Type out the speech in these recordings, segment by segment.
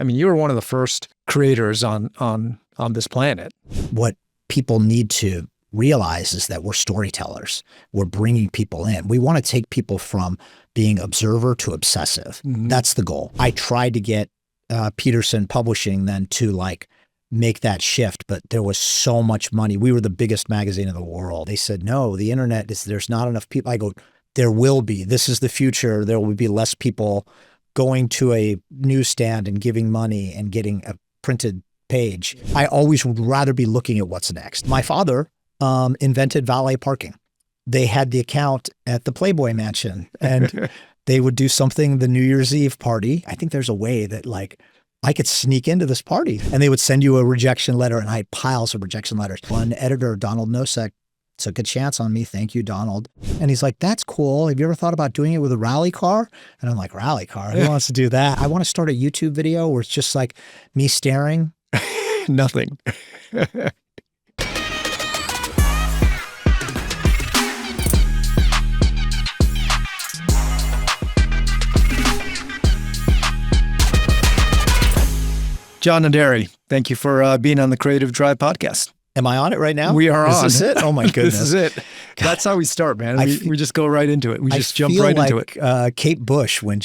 I mean, you were one of the first creators on this planet. What people need to realize is that we're storytellers. We're bringing people in. We want to take people from being observer to obsessive. That's the goal. I tried to get Peterson Publishing then to like make that shift, but there was so much money. We were the biggest magazine in the world. They said, no, the internet is, there's not enough people. I go, there will be. This is the future. There will be less people going to a newsstand and giving money and getting a printed page. I always would rather be looking at what's next. My father invented valet parking. They had the account at the Playboy Mansion and they would do something, the New Year's Eve party. I think there's a way that like I could sneak into this party and they would send you a rejection letter, and I had piles of rejection letters. One editor, Donald Nosek, took a chance on me. Thank you, Donald. And he's like, that's cool. Have you ever thought about doing it with a rally car? And I'm like, rally car? Who wants to do that? I want to start a YouTube video where it's just like me staring. Nothing. John Naderi, thank you for being on the Creative Drive podcast. Am I on it right now? We are on. Is this it? Oh my goodness. This is it. That's how we start, man. We just go right into it. We just jump right into it. Kate Bush when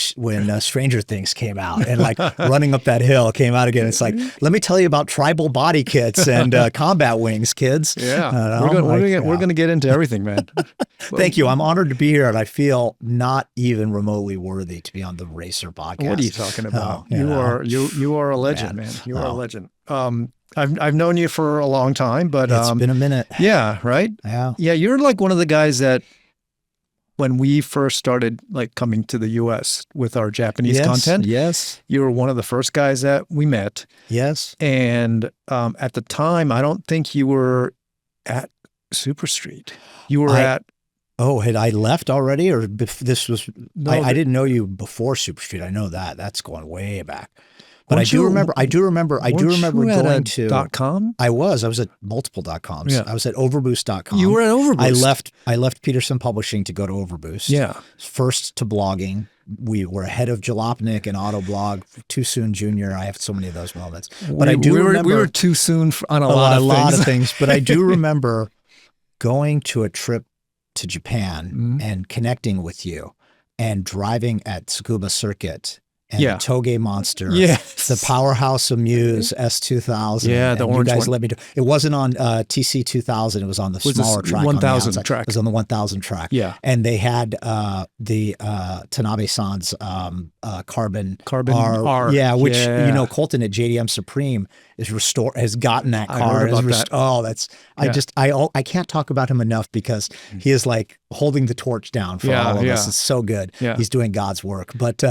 Stranger Things came out and like running up that hill came out again. It's like, let me tell you about tribal body kits and combat wings, kids. Yeah, we're going to get into everything, man. Thank you. I'm honored to be here, and I feel not even remotely worthy to be on the Racer podcast. What are you talking about? You are a legend, man. You are a legend. I've known you for a long time, but it's been a minute. Yeah, right? Yeah. Yeah, you're like one of the guys that when we first started like coming to the US with our Japanese content, you were one of the first guys that we met. Yes. And at the time, I don't think you were at Super Street. You were at Oh, had I left already, or this was? No, I didn't know you before Super Street. I know that. That's going way back. But I do remember going to .com. I was at multiple.coms. Yeah. I was at overboost.com. You were at Overboost. I left Peterson Publishing to go to Overboost. Yeah. First to blogging. We were ahead of Jalopnik and Autoblog. Too soon, Junior. I have so many of those moments. But I do remember we were too soon on a lot of things. But I do remember going to a trip to Japan and connecting with you and driving at Tsukuba Circuit. And the Toge Monster, the Powerhouse Amuse S2000. Yeah, the orange one. Let me do. It wasn't on TC 2000. It was on the smaller track. 1000 track. It was on the 1000 track. Yeah, and they had the Tanabe-san's Carbon R. Yeah, which you know, Colton at JDM Supreme has gotten that car. I heard about that. Oh, that's I can't talk about him enough because he is like holding the torch down for all of us. It's so good. Yeah. He's doing God's work. But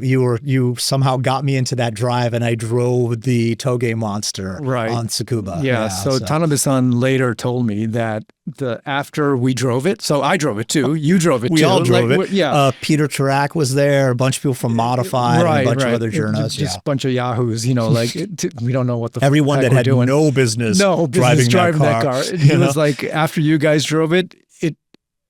you somehow got me into that drive, and I drove the Toge Monster on Tsukuba. Yeah. So Tanabe-san later told me that after we drove it, so I drove it too. You drove it too. We all drove it. Yeah. Peter Tarak was there. A bunch of people from Modified, and a bunch of other journalists. Just a bunch of yahoos. You know, like we don't know what the everyone heck that had doing. no business driving that car. It was like after you guys drove it.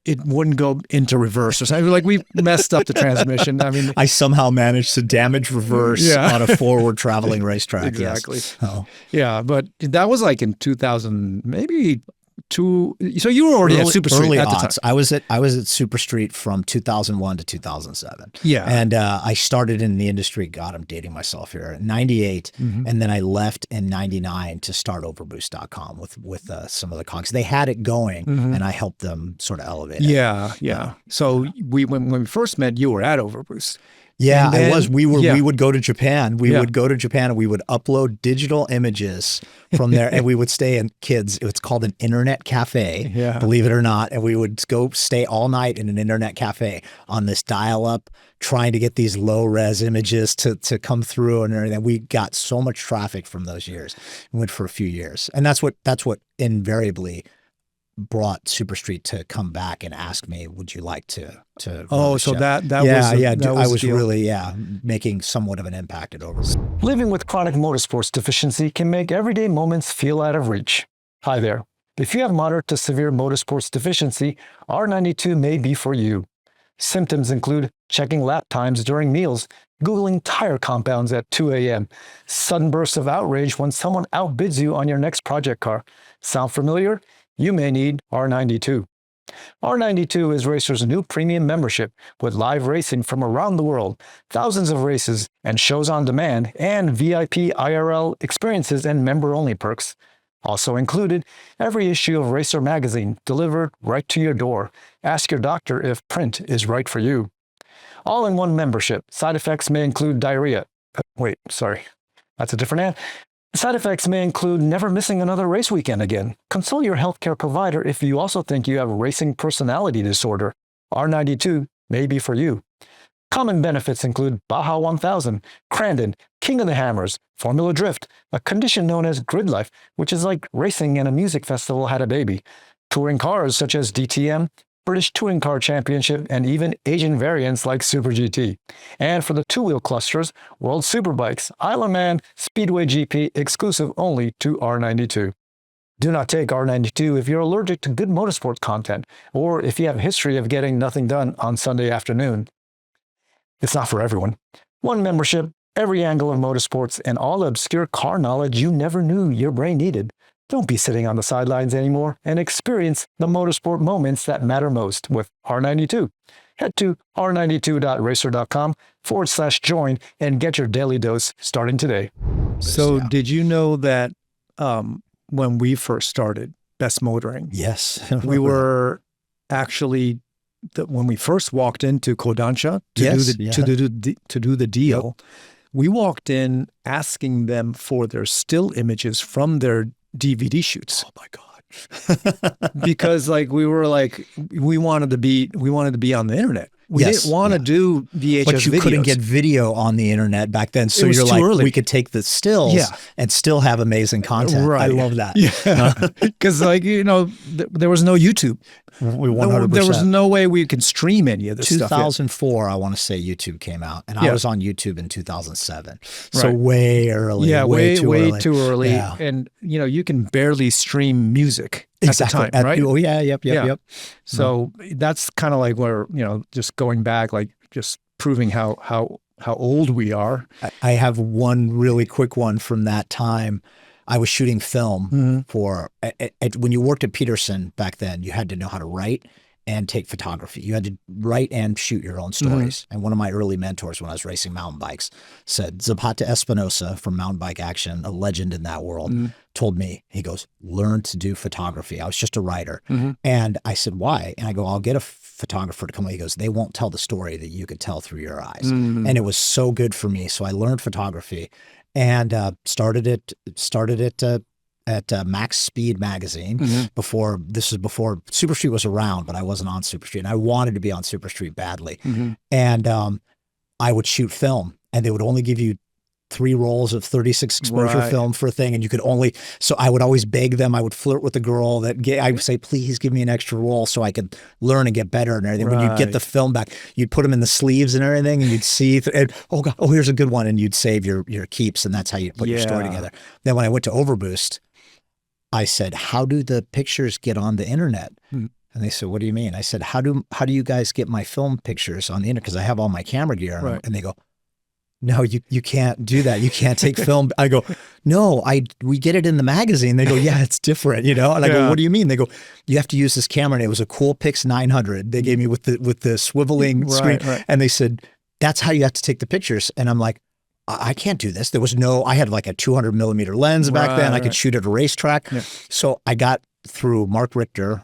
It wouldn't go into reverse or something. Like we messed up the transmission. I mean, I somehow managed to damage reverse on a forward traveling racetrack. Exactly. Yes. Oh. Yeah, but that was like in 2000, maybe two. So you were already at Super Street at the time. I was at Super Street from 2001 to 2007. Yeah, and I started in the industry. God, I'm dating myself here. In '98, and then I left in '99 to start Overboost.com with some of the cogs. They had it going, and I helped them sort of elevate it. Yeah. So when we first met, you were at Overboost. Yeah, I was. We would go to Japan. We would go to Japan and we would upload digital images from there, and we would stay in it's called an internet cafe, believe it or not. And we would go stay all night in an internet cafe on this dial-up, trying to get these low-res images to come through and everything. We got so much traffic from those years. We went for a few years, and that's what invariably brought Super Street to come back and ask me, would you like to Oh, so that I was really making somewhat of an impact at Overboost. Living with chronic motorsports deficiency can make everyday moments feel out of reach. Hi there. If you have moderate to severe motorsports deficiency, R92 may be for you. Symptoms include checking lap times during meals, Googling tire compounds at 2 a.m., sudden bursts of outrage when someone outbids you on your next project car. Sound familiar? You may need R92. R92 is Racer's new premium membership with live racing from around the world, thousands of races and shows on demand, and VIP IRL experiences and member-only perks. Also included, every issue of Racer magazine delivered right to your door. Ask your doctor if print is right for you. All-in-one membership. Side effects may include diarrhea. That's a different ad. Side effects may include never missing another race weekend again. Consult your healthcare provider if you also think you have racing personality disorder. R92 may be for you. Common benefits include Baja 1000, Crandon, King of the Hammers, Formula Drift, a condition known as grid life, which is like racing and a music festival had a baby. Touring cars such as DTM, British Touring Car Championship, and even Asian variants like Super GT. And for the two-wheel clusters, World Superbikes, Isle of Man, Speedway GP, exclusive only to R92. Do not take R92 if you're allergic to good motorsport content, or if you have a history of getting nothing done on Sunday afternoon. It's not for everyone. One membership, every angle of motorsports, and all the obscure car knowledge you never knew your brain needed. Don't be sitting on the sidelines anymore and experience the motorsport moments that matter most with R92. Head to r92.racer.com/join and get your daily dose starting today. So did you know that when we first started Best Motoring, yes, we were actually, when we first walked into Kodansha to do the deal, we walked in asking them for their still images from their DVD shoots. Oh my God. Because we wanted to be on the internet. We didn't want to do VHS but you videos. couldn't get video on the internet back then. So you're like, we could take the stills and still have amazing content. Right. I love that. Yeah. Because there was no YouTube. We 100%. There was no way we could stream any of this stuff. 2004, I want to say YouTube came out, and I was on YouTube in 2007. So Right. way early. Yeah, way too early. Yeah. And you can barely stream music at the time, right? Oh yeah, yep. So that's kind of like where, just going back, just proving how old we are. I have one really quick one from that time. I was shooting film for, when you worked at Peterson back then, you had to know how to write and take photography. You had to write and shoot your own stories. And one of my early mentors when I was racing mountain bikes said, Zapata Espinosa from Mountain Bike Action, a legend in that world, told me, he goes, learn to do photography. I was just a writer. And I said, why? And I go, I'll get a photographer to come. He goes, they won't tell the story that you could tell through your eyes. And it was so good for me. So I learned photography and started it at Max Speed magazine before Super Street was around, but I wasn't on Super Street, and I wanted to be on Super Street badly. And I would shoot film, and they would only give you 3 rolls of 36 exposure film for a thing, and you could only, so I would always beg them. I would flirt with the girl I would say, please give me an extra roll so I could learn and get better and everything. When you'd get the film back, you'd put them in the sleeves and everything, and you'd see, and oh God, here's a good one, and you'd save your keeps, and that's how you put your story together. Then when I went to Overboost, I said, how do the pictures get on the internet? And they said, what do you mean? I said, how do you guys get my film pictures on the internet? Because I have all my camera gear. And they go, no, you can't do that. You can't take film. I go, no, we get it in the magazine. They go, yeah, it's different, And I go, what do you mean? They go, you have to use this camera. And it was a Coolpix 900. They gave me with the swiveling screen. And they said, that's how you have to take the pictures. And I'm like, I can't do this. I had like a 200 millimeter lens back then. I could shoot at a racetrack. So I got through Mark Richter.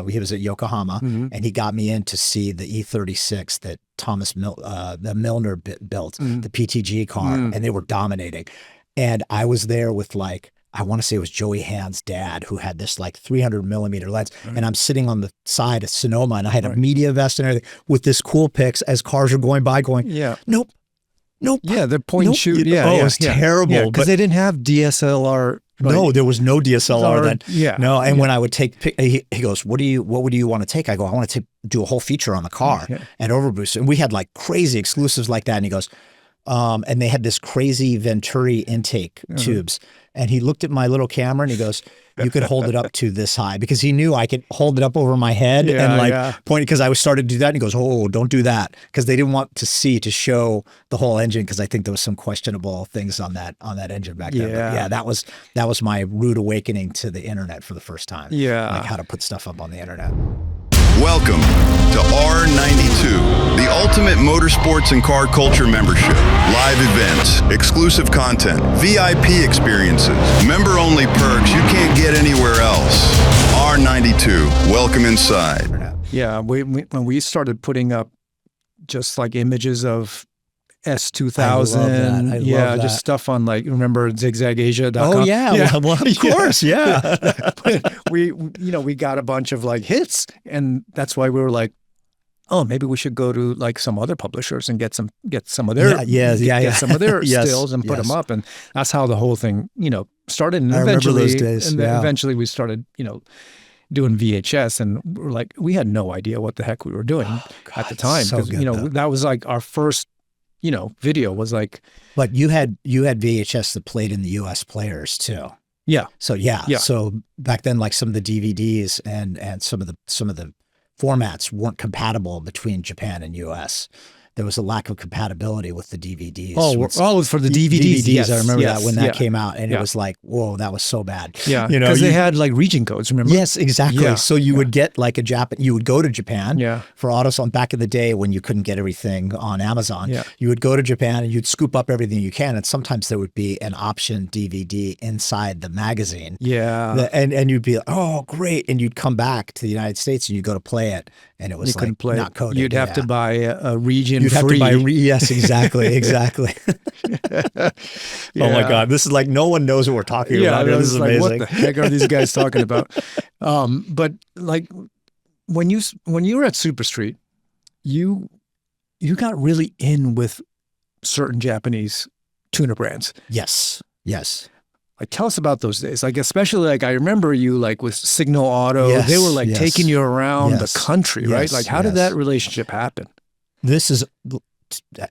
He was at Yokohama, and he got me in to see the E36 that Thomas Milner built, the PTG car, and they were dominating. And I was there with I want to say it was Joey Hand's dad who had this 300 millimeter lens. And I'm sitting on the side of Sonoma, and I had a media vest and everything with this Coolpix as cars are going by going, nope. Yeah, they're point and shoot. It was terrible. Because they didn't have DSLR. No, there was no DSLR then. Yeah. No, and when I would take, he goes, what would you want to take? I go, I want to do a whole feature on the car at Overboost. And we had crazy exclusives like that. And he goes, And they had this crazy Venturi intake tubes. And he looked at my little camera and he goes, you could hold it up to this high, because he knew I could hold it up over my head and like point, because I was starting to do that. And he goes, oh, don't do that. Because they didn't want to show the whole engine, because I think there was some questionable things on that engine back then. But yeah, that was my rude awakening to the internet for the first time. Yeah. Like how to put stuff up on the internet. Welcome to R92, the ultimate motorsports and car culture membership. Live events, exclusive content, VIP experiences, member-only perks you can't get anywhere else. R92, welcome inside. Yeah, when we started putting up just like images of S2000, just stuff on like, remember zigzagasia.com? Oh yeah, well, of course, yeah. we got a bunch of like hits, and that's why we were like, oh, maybe we should go to like some other publishers and get some of their some of their stills and put them up, and that's how the whole thing started. And eventually, those days. Eventually we started doing VHS, and we had no idea what the heck we were doing at the time, because that was like our first video was like. But you had VHS that played in the U.S. players too. Yeah. So So back then, like some of the DVDs and some of the formats weren't compatible between Japan and U.S. There was a lack of compatibility with the DVDs. Oh, for the DVDs. Yes, I remember that when that came out, and it was like, whoa, that was so bad. Yeah, because they had like region codes. Remember? Yes, exactly. Yeah. So you would get like you would go to Japan. For AutoZone back in the day when you couldn't get everything on Amazon. Yeah. You would go to Japan and you'd scoop up everything you can, and sometimes there would be an option DVD inside the magazine. Yeah. And you'd be like, oh, great, and you'd come back to the United States and you'd go to play it, and it was like not coded. You'd have to buy a region. You'd have to buy yes, exactly. Oh my God, this is like no one knows what we're talking about here. This is like, amazing. What the heck are these guys talking about? But like when you were at Super Street, you got really in with certain Japanese tuner brands. Yes. Like, tell us about those days. Like, especially like I remember you like with Signal Auto. Yes, they were like taking you around the country, right? Like, how did that relationship happen?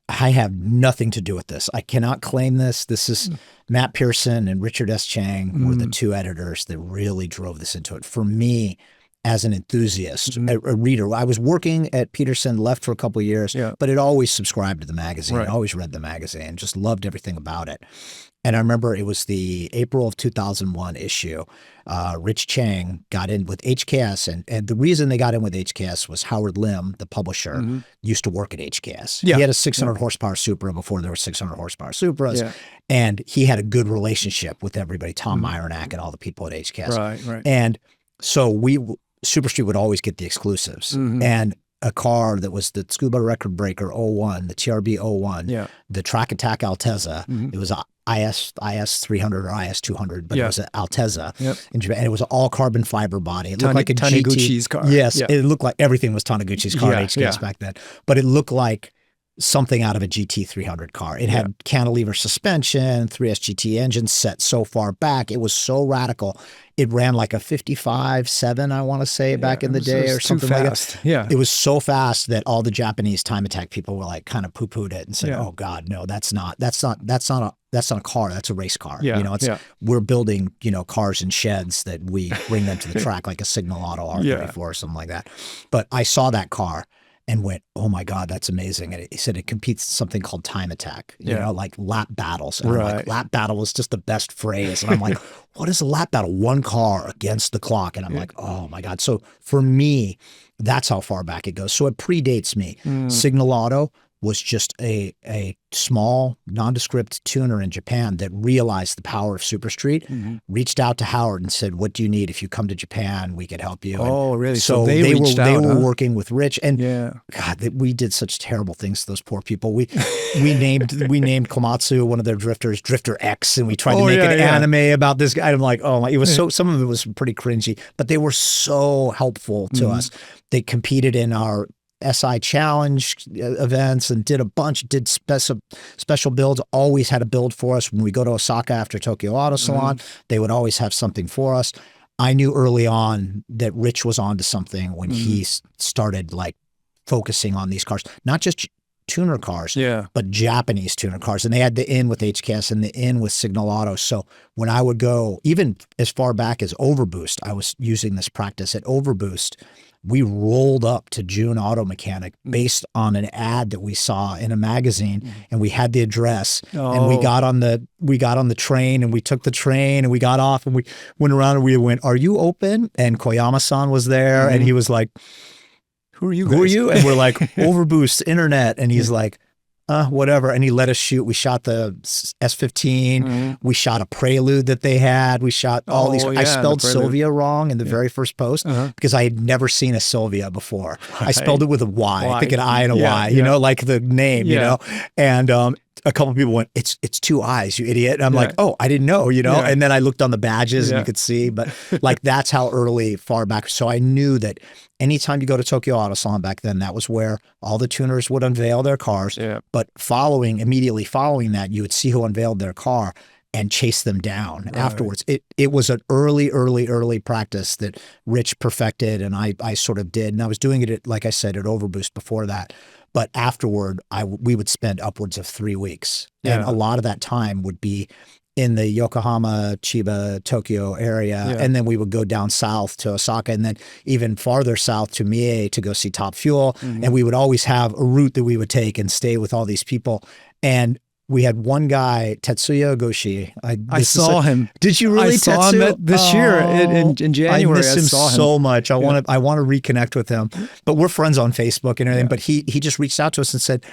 I have nothing to do with this. I cannot claim this. This is Matt Pearson and Richard S. Chang were the two editors that really drove this into it. For me, as an enthusiast, a reader, I was working at Peterson, left for a couple of years, but had always subscribed to the magazine, always read the magazine, just loved everything about it. And I remember it was the April of 2001 issue. Rich Chang got in with HKS, and the reason they got in with HKS was Howard Lim, the publisher, used to work at HKS. Yeah. He had a 600 horsepower Supra before there were 600 horsepower Supras, and he had a good relationship with everybody, Tom Myronack and all the people at HKS. Right. And so Super Street would always get the exclusives, and a car that was the Tsukuba Record Breaker 01, the TRB 01, the Track Attack Altezza. It was a IS 300 or IS 200, but it was an Altezza in Japan, and it was an all carbon fiber body. It looked like a Taniguchi's car. Yes, it looked like everything was Taniguchi's car at HKS back then, but it looked like something out of a GT 300 car. It had cantilever suspension, 3S GT engine set so far back. It was so radical. It ran like a 55.7, I want to say, back in the day, or something like that. Yeah, it was so fast that all the Japanese time attack people were like kind of poo-pooed it and said, "Oh God, no, that's not a car. That's a race car. We're building cars in sheds that we bring them to the track like a Signal Auto R34 or something like that." But I saw that car and went, oh my God, that's amazing. And he said it competes in something called time attack, like lap battles. And I'm like, lap battle was just the best phrase. And I'm like, what is a lap battle? One car against the clock. And I'm like, oh my God. So for me, that's how far back it goes. So it predates me. Signal Auto was just a small, nondescript tuner in Japan that realized the power of Super Street, reached out to Howard and said, what do you need? If you come to Japan, we could help you. Oh, and really? So they were working with Rich. And God, we did such terrible things to those poor people. We named Komatsu, one of their drifters, Drifter X, and we tried to make an anime about this guy. I'm like, oh my, it was some of it was pretty cringy, but they were so helpful to us. They competed in our SI Challenge events and did special builds, always had a build for us. When we go to Osaka after Tokyo Auto Salon, they would always have something for us. I knew early on that Rich was onto something when he started like focusing on these cars, not just tuner cars, Yeah. but Japanese tuner cars. And they had the in with HKS and the in with Signal Auto. So when I would go, even as far back as Overboost, I was using this practice at Overboost. We rolled up to June Auto Mechanic based on an ad that we saw in a magazine, and we had the address, and we got on the train, and we took the train, and we got off, and we went around, and we went, "Are you open?" And Koyama-san was there, and he was like, Who are you? "Who are you?" And we're like, "Overboost Internet," and he's like, whatever. And he let us shoot. We shot the S15. We shot a Prelude that they had. We shot all these. I spelled Sylvia wrong in the very first post because I had never seen a Sylvia before. I spelled it with a Y. I think an I and a Y, you know, like the name, you know. And a couple of people went, it's 2 I's, you idiot. And I'm like, oh, I didn't know, you know. And then I looked on the badges and you could see, but like that's how early, far back. So I knew that anytime you go to Tokyo Auto Salon back then, that was where all the tuners would unveil their cars. But immediately following that, you would see who unveiled their car and chase them down afterwards. It was an early practice that Rich perfected, and I sort of did. And I was doing it, like I said, at Overboost before that. But afterward, we would spend upwards of 3 weeks. And a lot of that time would be in the Yokohama, Chiba, Tokyo area. And then we would go down south to Osaka, and then even farther south to Mie to go see Top Fuel. And we would always have a route that we would take and stay with all these people. And we had one guy, Tetsuya Goshi. I saw him. Did you really? I saw him this year in January. I miss him so much. I want to reconnect with him. But we're friends on Facebook and everything. But he just reached out to us and said,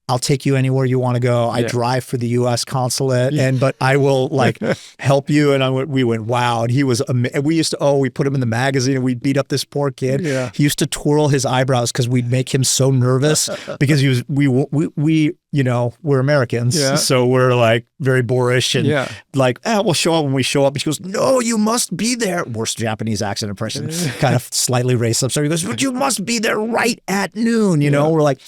"I'll take you anywhere you want to go. I drive for the U.S. consulate, but I will like help you." And we went, wow. And he was, we put him in the magazine and we'd beat up this poor kid. He used to twirl his eyebrows because we'd make him so nervous because we you know, we're Americans. So we're like very boorish and like, we'll show up when we show up. And she goes, "No, you must be there." Worst Japanese accent impression, kind of slightly racist. So he goes, "But you must be there right at noon." You know, we're like,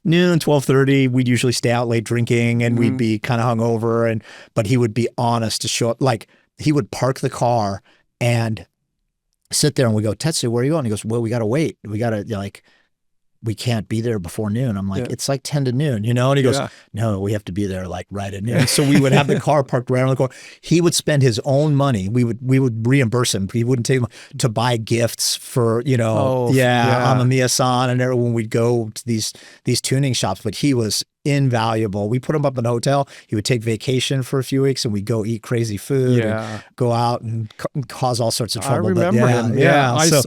noon, 12:30, we'd usually stay out late drinking and we'd be kind of hungover, but he would be honest to show up. Like he would park the car and sit there and we go, "Tetsu, where are you going?" He goes, "Well, we got to wait. We got to we can't be there before noon." I'm like, "It's like 10 to noon, you know?" And he goes, "No, we have to be there like right at noon." So we would have the car parked right on the corner. He would spend his own money. We would reimburse him. He wouldn't take him to buy gifts for, you know, Amamiya-san and everyone. We'd go to these tuning shops, but he was invaluable. We put him up in a hotel. He would take vacation for a few weeks and we'd go eat crazy food and go out and cause all sorts of trouble. I remember him.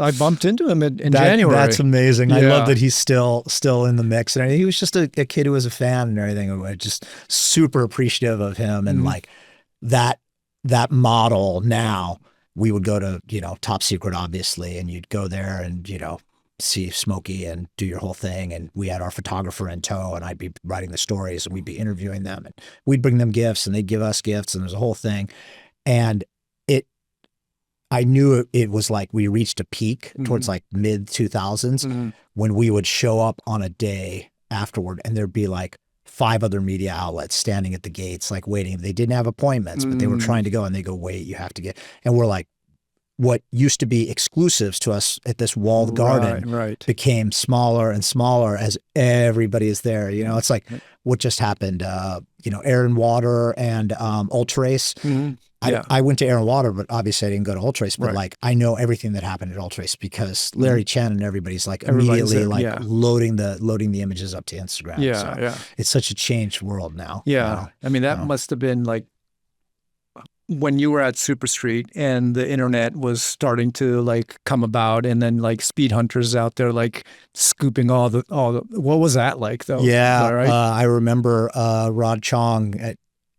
I bumped into him in January. That's amazing. I love that he's still in the mix. And he was just a kid who was a fan and everything. I'm just super appreciative of him. And like that model now, we would go to, you know, Top Secret, obviously, and you'd go there and, you know, see Smokey and do your whole thing. And we had our photographer in tow and I'd be writing the stories and we'd be interviewing them and we'd bring them gifts and they'd give us gifts and there's a whole thing. And I knew it was like we reached a peak towards like mid 2000s when we would show up on a day afterward and there'd be like 5 other media outlets standing at the gates, like waiting. They didn't have appointments, but they were trying to go and they go, "Wait, you have to get," and we're like, what used to be exclusives to us at this walled garden became smaller and smaller as everybody is there. You know, it's like what just happened, you know, Air and Water and Ultra Race. I went to Air and Water, but obviously I didn't go to Ultra Race, but like I know everything that happened at Ultra Race because Larry Chen and everybody's like immediately loading the images up to Instagram. It's such a changed world now. I mean, that must have been like when you were at Super Street and the internet was starting to like come about, and then like Speed Hunters out there like scooping all the what was that like though? I remember Rod Chong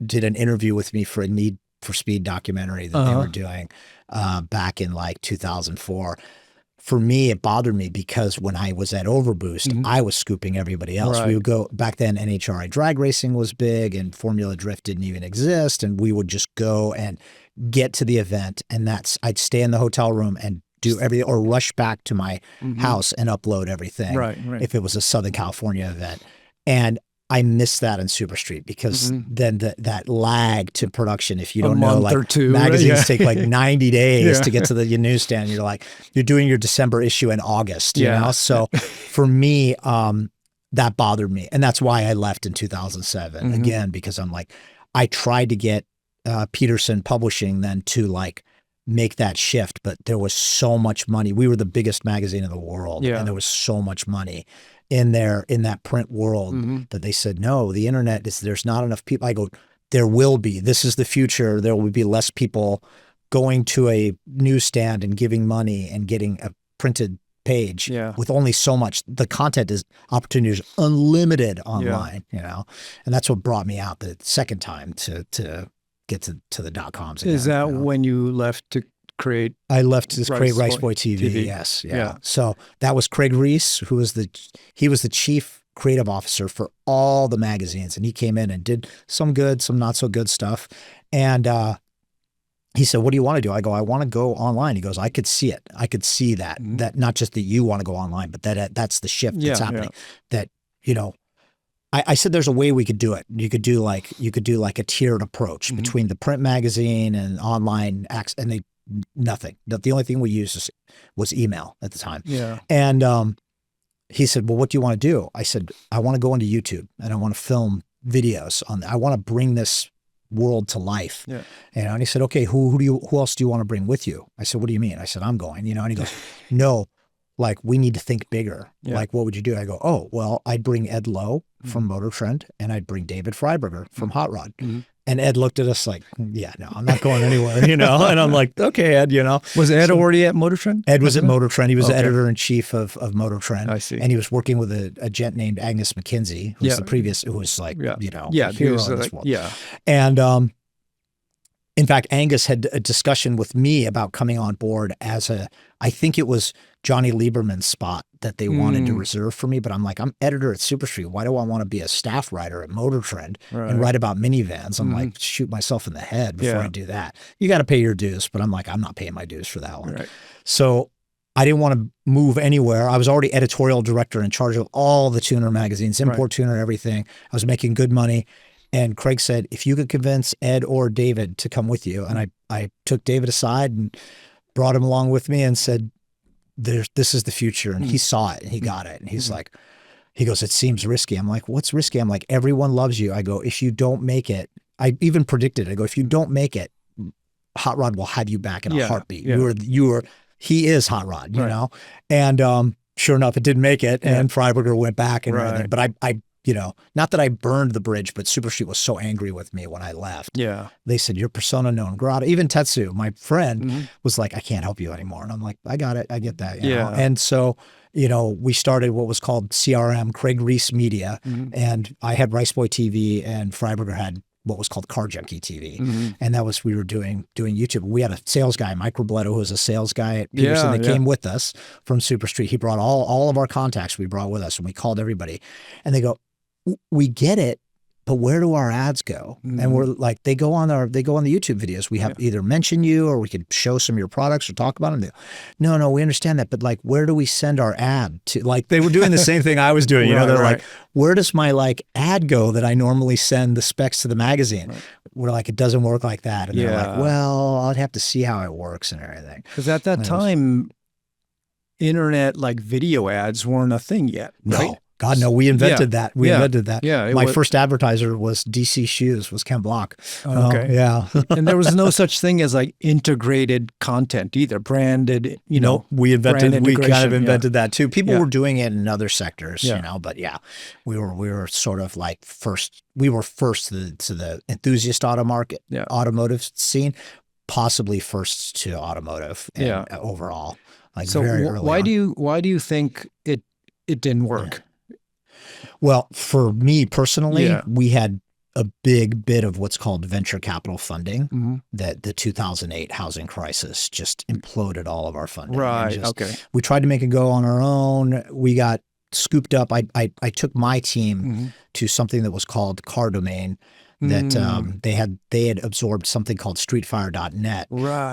did an interview with me for a Need for Speed documentary that they were doing back in like 2004. For me, it bothered me because when I was at Overboost, I was scooping everybody else. We would go, back then NHRI drag racing was big and Formula Drift didn't even exist. And we would just go and get to the event. And I'd stay in the hotel room and do everything or rush back to my house and upload everything if it was a Southern California event. And I missed that in Super Street because then that lag to production, if you don't know, like magazines take like 90 days to get to the newsstand. You're like, you're doing your December issue in August, you know? So for me, that bothered me. And that's why I left in 2007 again, because I'm like, I tried to get Peterson Publishing then to like make that shift, but there was so much money. We were the biggest magazine in the world, and there was so much money in there in that print world that they said, no, the internet is, there's not enough people. I go, there will be. This is the future. There will be less people going to a newsstand and giving money and getting a printed page with only so much. The content is opportunities unlimited online, you know, and that's what brought me out the second time to get to the .coms again. Is that when you left to create? I left to create Rice Boy TV. Yes, yeah. So that was Craig Reese, who was he was the chief creative officer for all the magazines, and he came in and did some good, some not so good stuff, and he said, what do you want to do? I go, I want to go online. He goes, I could see it. I could see that, that not just that you want to go online, but that's the shift that's happening. That, you know, I said, there's a way we could do it. You could do like a tiered approach between the print magazine and online acts, and nothing. The only thing we used was email at the time. Yeah. And he said, well, what do you want to do? I said, I want to go into YouTube and I want to film videos on, I want to bring this world to life. Yeah. You know, and he said, okay, who else do you want to bring with you? I said, what do you mean? I said, I'm going, you know, and he goes, no, like we need to think bigger. Yeah. Like, what would you do? I go, oh, well, I'd bring Ed Lowe from Motor Trend and I'd bring David Freiberger from Hot Rod. And Ed looked at us like, yeah, no, I'm not going anywhere, you know? And I'm like, okay, Ed, you know. Was Ed already at Motor Trend? Ed was at Motor Trend. He was the editor-in-chief of Motor Trend. I see. And he was working with a gent named Agnes McKinsey, who was the previous, who was like, you know, hero in this world. Yeah. And in fact, Angus had a discussion with me about coming on board as I think it was Johnny Lieberman's spot that they wanted to reserve for me. But I'm like, I'm editor at Superstreet. Why do I want to be a staff writer at Motor Trend and write about minivans? I'm like, shoot myself in the head before I do that. You got to pay your dues. But I'm like, I'm not paying my dues for that one. Right. So I didn't want to move anywhere. I was already editorial director in charge of all the tuner magazines, import tuner, everything. I was making good money. And Craig said, if you could convince Ed or David to come with you. And I took David aside and brought him along with me and said, this is the future. And he saw it and he got it. And he's like, he goes, it seems risky. I'm like, what's risky? I'm like, everyone loves you. I go, if you don't make it, I even predicted, I go, if you don't make it, Hot Rod will have you back in a heartbeat. He is Hot Rod, you know? And sure enough, it didn't make it. And Freiberger went back and everything. But I you know, not that I burned the bridge, but Superstreet was so angry with me when I left. Yeah. They said, you're persona non grata. Even Tetsu, my friend, was like, I can't help you anymore. And I'm like, I got it. I get that. You know? And so, you know, we started what was called CRM, Craig Reese Media. And I had Rice Boy TV and Freiberger had what was called Car Junkie TV. And that was, we were doing YouTube. We had a sales guy, Mike Robledo, who was a sales guy at Peterson that came with us from Superstreet. He brought all of our contacts we brought with us, and we called everybody. And they go, we get it, but where do our ads go? And we're like, they go on the YouTube videos. We have either mention you or we could show some of your products or talk about them. They go, no, we understand that, but like, where do we send our ad to? Like, they were doing the same thing I was doing. You know, they're like, where does my like ad go that I normally send the specs to the magazine? We're like, it doesn't work like that. And they're like, well, I'd have to see how it works and everything. Because at that time, internet like video ads weren't a thing yet. Right? No. God, no, we invented that. We invented that. Yeah, my first advertiser was DC Shoes, was Ken Block. Oh, okay. Yeah. And there was no such thing as like integrated content either, branded, you know. We kind of invented that too. People were doing it in other sectors, you know, but we were sort of like we were first to the enthusiast automotive scene, possibly first to automotive and overall. Like so very early why do you think it didn't work? Well, for me personally, we had a big bit of what's called venture capital funding that the 2008 housing crisis just imploded all of our funding. Right. Okay. We tried to make it go on our own. We got scooped up. I took my team to something that was called Car Domain. That they had absorbed something called streetfire.net,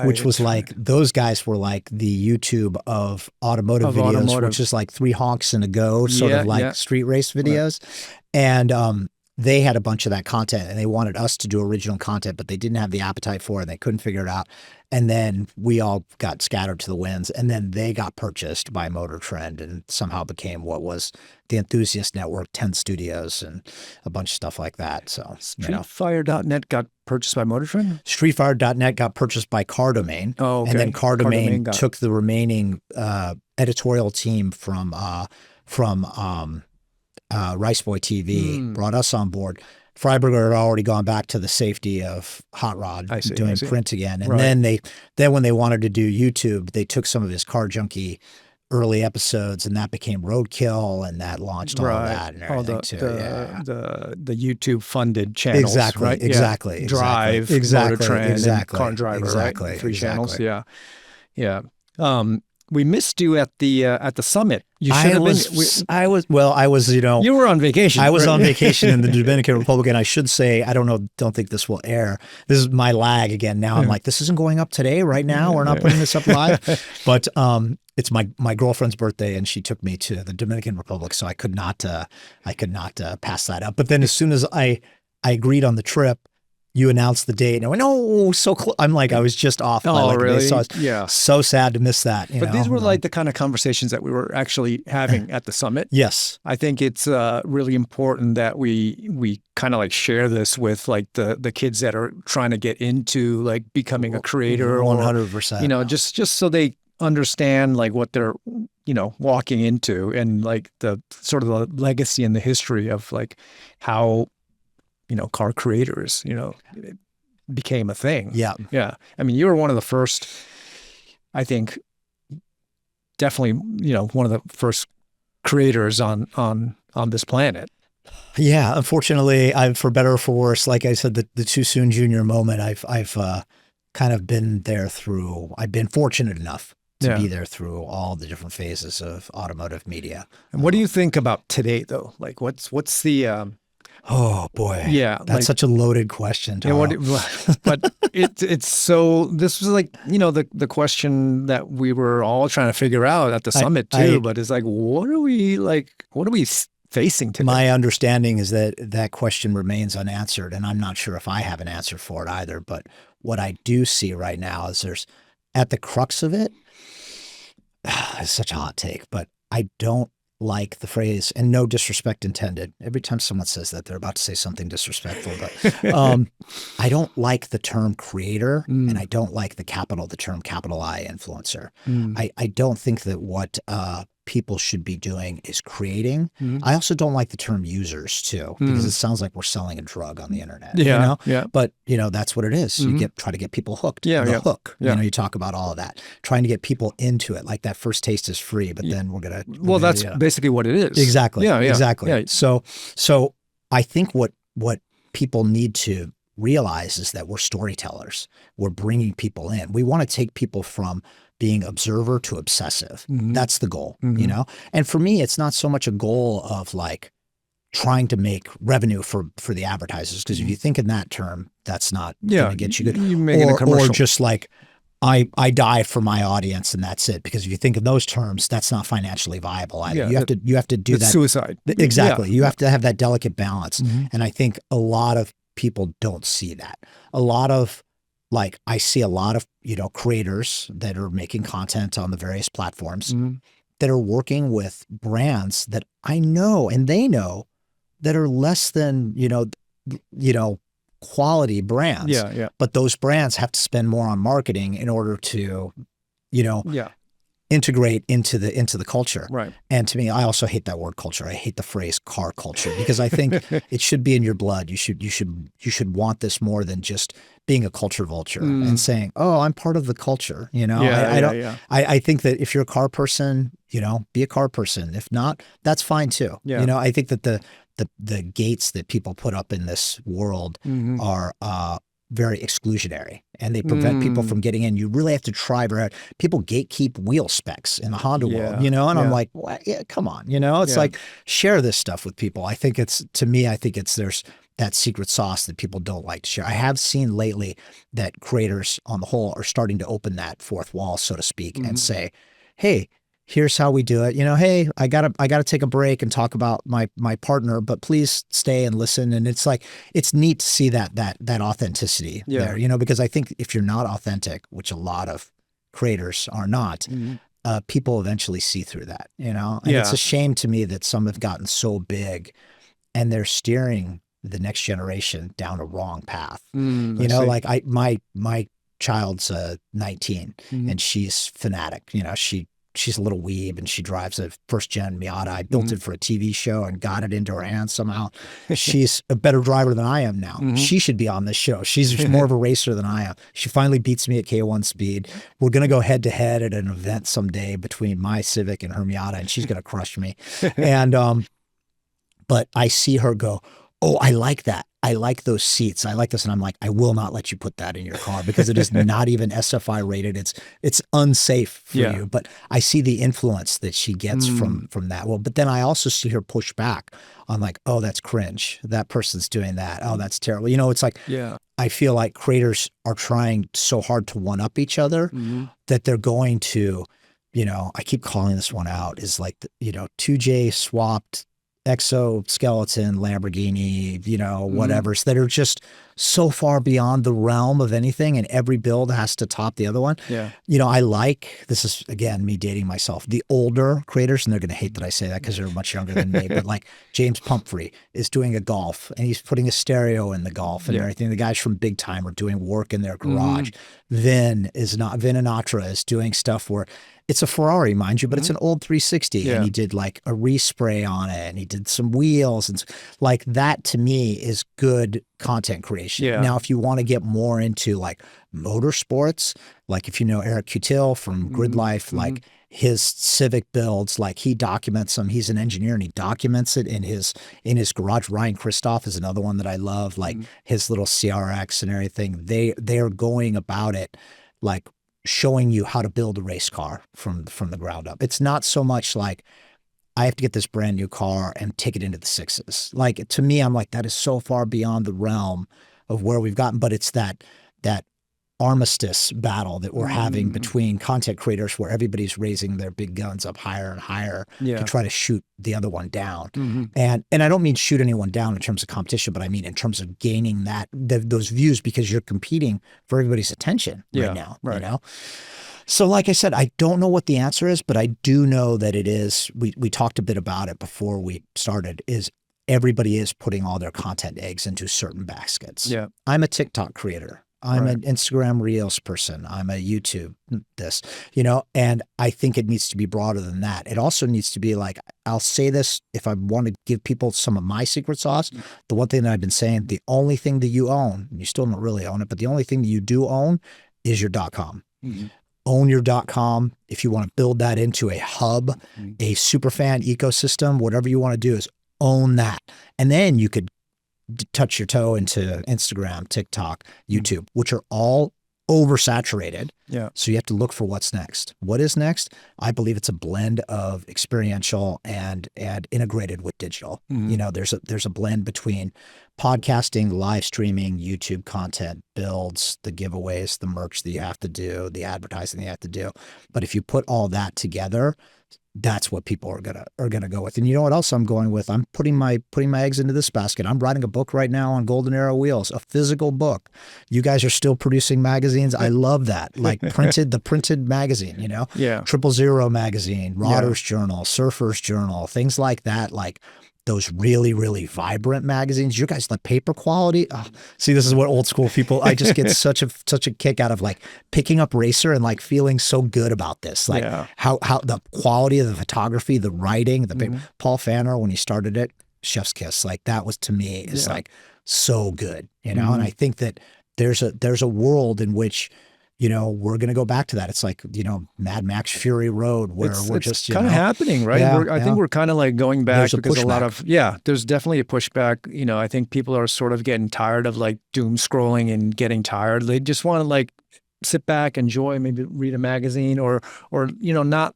which was like, those guys were like the YouTube of automotive videos, which is like 3 honks and a go, sort of like street race videos. And they had a bunch of that content and they wanted us to do original content, but they didn't have the appetite for it and they couldn't figure it out. And then we all got scattered to the winds, and then they got purchased by Motor Trend and somehow became what was the Enthusiast Network, 10 studios and a bunch of stuff like that. So Streetfire.net got purchased by Motor Trend? Streetfire.net got purchased by Car Domain. Oh, okay. And then Car Domain took the remaining editorial team from Rice Boy TV, brought us on board. Freiberger had already gone back to the safety of Hot Rod, doing print again. And then when they wanted to do YouTube, they took some of his Car Junkie early episodes, and that became Roadkill, and that launched all that and everything too. The YouTube funded channels. Exactly, right? exactly. Drive, exactly, Motor Trend, exactly, and Car Driver, exactly, right? Three exactly. channels. Yeah. We missed you at the summit. You should have been. I was, You were on vacation. I was on vacation in the Dominican Republic, and I should say, don't think this will air. This is my lag again. Now I'm like, this isn't going up today, right now. We're not putting this up live. But it's my girlfriend's birthday, and she took me to the Dominican Republic, so I could not pass that up. But then as soon as I agreed on the trip, you announced the date, and I went, "Oh, so close!" I'm like, I was just off. Oh, really? So I was so sad to miss that. But these were like the kind of conversations that we were actually having at the summit. Yes, I think it's really important that we kind of like share this with like the kids that are trying to get into like becoming a creator. 100%. Just so they understand like what they're walking into, and like the sort of the legacy and the history of like how car creators, it became a thing. Yeah. Yeah. I mean, you were one of the first, I think, definitely, one of the first creators on this planet. Yeah. Unfortunately, for better or for worse, like I said, the Too Soon Junior moment, I've kind of been there through, I've been fortunate enough to be there through all the different phases of automotive media. And what do you think about today though? Like what's the, oh boy. Yeah. That's such a loaded question. But it's so, this was like, the question that we were all trying to figure out at the summit too, but it's like, what are we facing today? My understanding is that question remains unanswered, and I'm not sure if I have an answer for it either. But what I do see right now is there's, at the crux of it, it's such a hot take, but I don't like the phrase, and no disrespect intended. Every time someone says that, they're about to say something disrespectful. But I don't like the term creator, and I don't like the term capital I influencer. I don't think that what people should be doing is creating. I also don't like the term users too, because it sounds like we're selling a drug on the internet. Yeah. But that's what it is. You try to get people hooked. Hook. You talk about all of that, trying to get people into it. Like that first taste is free, but then we're gonna. That's basically what it is. Exactly. Yeah. Exactly. Yeah. So I think what people need to realize is that we're storytellers. We're bringing people in. We want to take people from being observer to obsessive. That's the goal, And for me, it's not so much a goal of like trying to make revenue for the advertisers, because if you think in that term, that's not going to get you good. You make a commercial. Or just like I die for my audience and that's it. Because if you think in those terms, that's not financially viable either. You have to do that. Suicide. Exactly. You have to have that delicate balance. And I think a lot of people don't see that. I see a lot of, creators that are making content on the various platforms that are working with brands that I know and they know that are less than, quality brands. Yeah. But those brands have to spend more on marketing in order to, integrate into the culture. Right. And to me, I also hate that word culture. I hate the phrase car culture, because I think it should be in your blood. You should want this more than just being a culture vulture and saying, "Oh, I'm part of the culture." I think that if you're a car person, be a car person. If not, that's fine too. Yeah. I think that the gates that people put up in this world are very exclusionary, and they prevent people from getting in. You really have to try very hard. People gatekeep wheel specs in the Honda world, and I'm like, what? Yeah, come on, it's like, share this stuff with people. I think there's that secret sauce that people don't like to share. I have seen lately that creators on the whole are starting to open that fourth wall, so to speak, and say, hey, here's how we do it. Hey, I gotta take a break and talk about my partner, but please stay and listen. And it's like, it's neat to see that authenticity there, because I think if you're not authentic, which a lot of creators are not, people eventually see through that, and it's a shame to me that some have gotten so big and they're steering the next generation down a wrong path. Like my child's 19 and she's fanatic. She's a little weeb and she drives a first-gen Miata. I built it for a TV show and got it into her hands somehow. She's a better driver than I am now. She should be on this show. She's more of a racer than I am. She finally beats me at K1 speed. We're going to go head-to-head at an event someday between my Civic and her Miata, and she's going to crush me. And but I see her go, oh, I like that. I like those seats. I like this. And I'm like, I will not let you put that in your car because it is not even SFI rated. It's unsafe for you. But I see the influence that she gets from that. Well, but then I also see her push back on like, oh, that's cringe. That person's doing that. Oh, that's terrible. It's like, I feel like creators are trying so hard to one up each other that they're going to, I keep calling this one out, is like, 2J swapped exoskeleton Lamborghini, whatever's that are just so far beyond the realm of anything, and every build has to top the other one. I like, this is again me dating myself, the older creators, and they're gonna hate that I say that because they're much younger than me, but like James Pumphrey is doing a Golf and he's putting a stereo in the Golf and everything. The guys from Big Time are doing work in their garage. Vin Inatra is doing stuff where it's a Ferrari, mind you, but it's an old 360, and he did like a respray on it, and he did some wheels, and like that to me is good content creation. Now, if you want to get more into like motorsports, like if you know Eric Cutil from Grid Life, like his Civic builds, like he documents them. He's an engineer and he documents it in his garage. Ryan Christoph is another one that I love, like his little CRX and everything. They are going about it like showing you how to build a race car from the ground up. It's not so much like I have to get this brand new car and take it into the sixes. Like to me, I'm like, that is so far beyond the realm of where we've gotten, but it's that armistice battle that we're having between content creators where everybody's raising their big guns up higher and higher to try to shoot the other one down. And I don't mean shoot anyone down in terms of competition, but I mean in terms of gaining those views, because you're competing for everybody's attention right now, So like I said, I don't know what the answer is, but I do know that it is, we talked a bit about it before we started, is everybody is putting all their content eggs into certain baskets. I'm a TikTok creator. I'm an Instagram Reels person. I'm a YouTube this, and I think it needs to be broader than that. It also needs to be like, I'll say this if I want to give people some of my secret sauce. The one thing that I've been saying, the only thing that you own, and you still don't really own it, but the only thing that you do own is your .com. Own your .com. If you want to build that into a hub, a superfan ecosystem, whatever you want to do is own that. And then you could touch your toe into Instagram, TikTok, YouTube, which are all oversaturated. So you have to look for what's next. What is next? I believe it's a blend of experiential and integrated with digital. There's a blend between podcasting, live streaming, YouTube content, builds, the giveaways, the merch that you have to do, the advertising that you have to do. But if you put all that together, that's what people are gonna go with. And you know what else I'm going with? I'm putting my eggs into this basket. I'm writing a book right now on Golden Arrow wheels, a physical book. You guys are still producing magazines. I love that. Like the printed magazine, 000 magazine, Rodder's Journal, Surfer's Journal, things like that. Like those really, really vibrant magazines. You guys like paper quality. Oh, see, this is what old school people, I just get such a kick out of like picking up Racer and like feeling so good about this. Like how the quality of the photography, the writing, the paper. Paul Fanner, when he started it, chef's kiss. Like that was to me is like so good, and I think that there's a world in which we're going to go back to that. It's like, Mad Max Fury Road where we're just kind of happening, right? I think we're kind of like going back because a lot of, there's definitely a pushback. I think people are sort of getting tired of like doom scrolling and getting tired. They just want to like sit back, enjoy, maybe read a magazine or not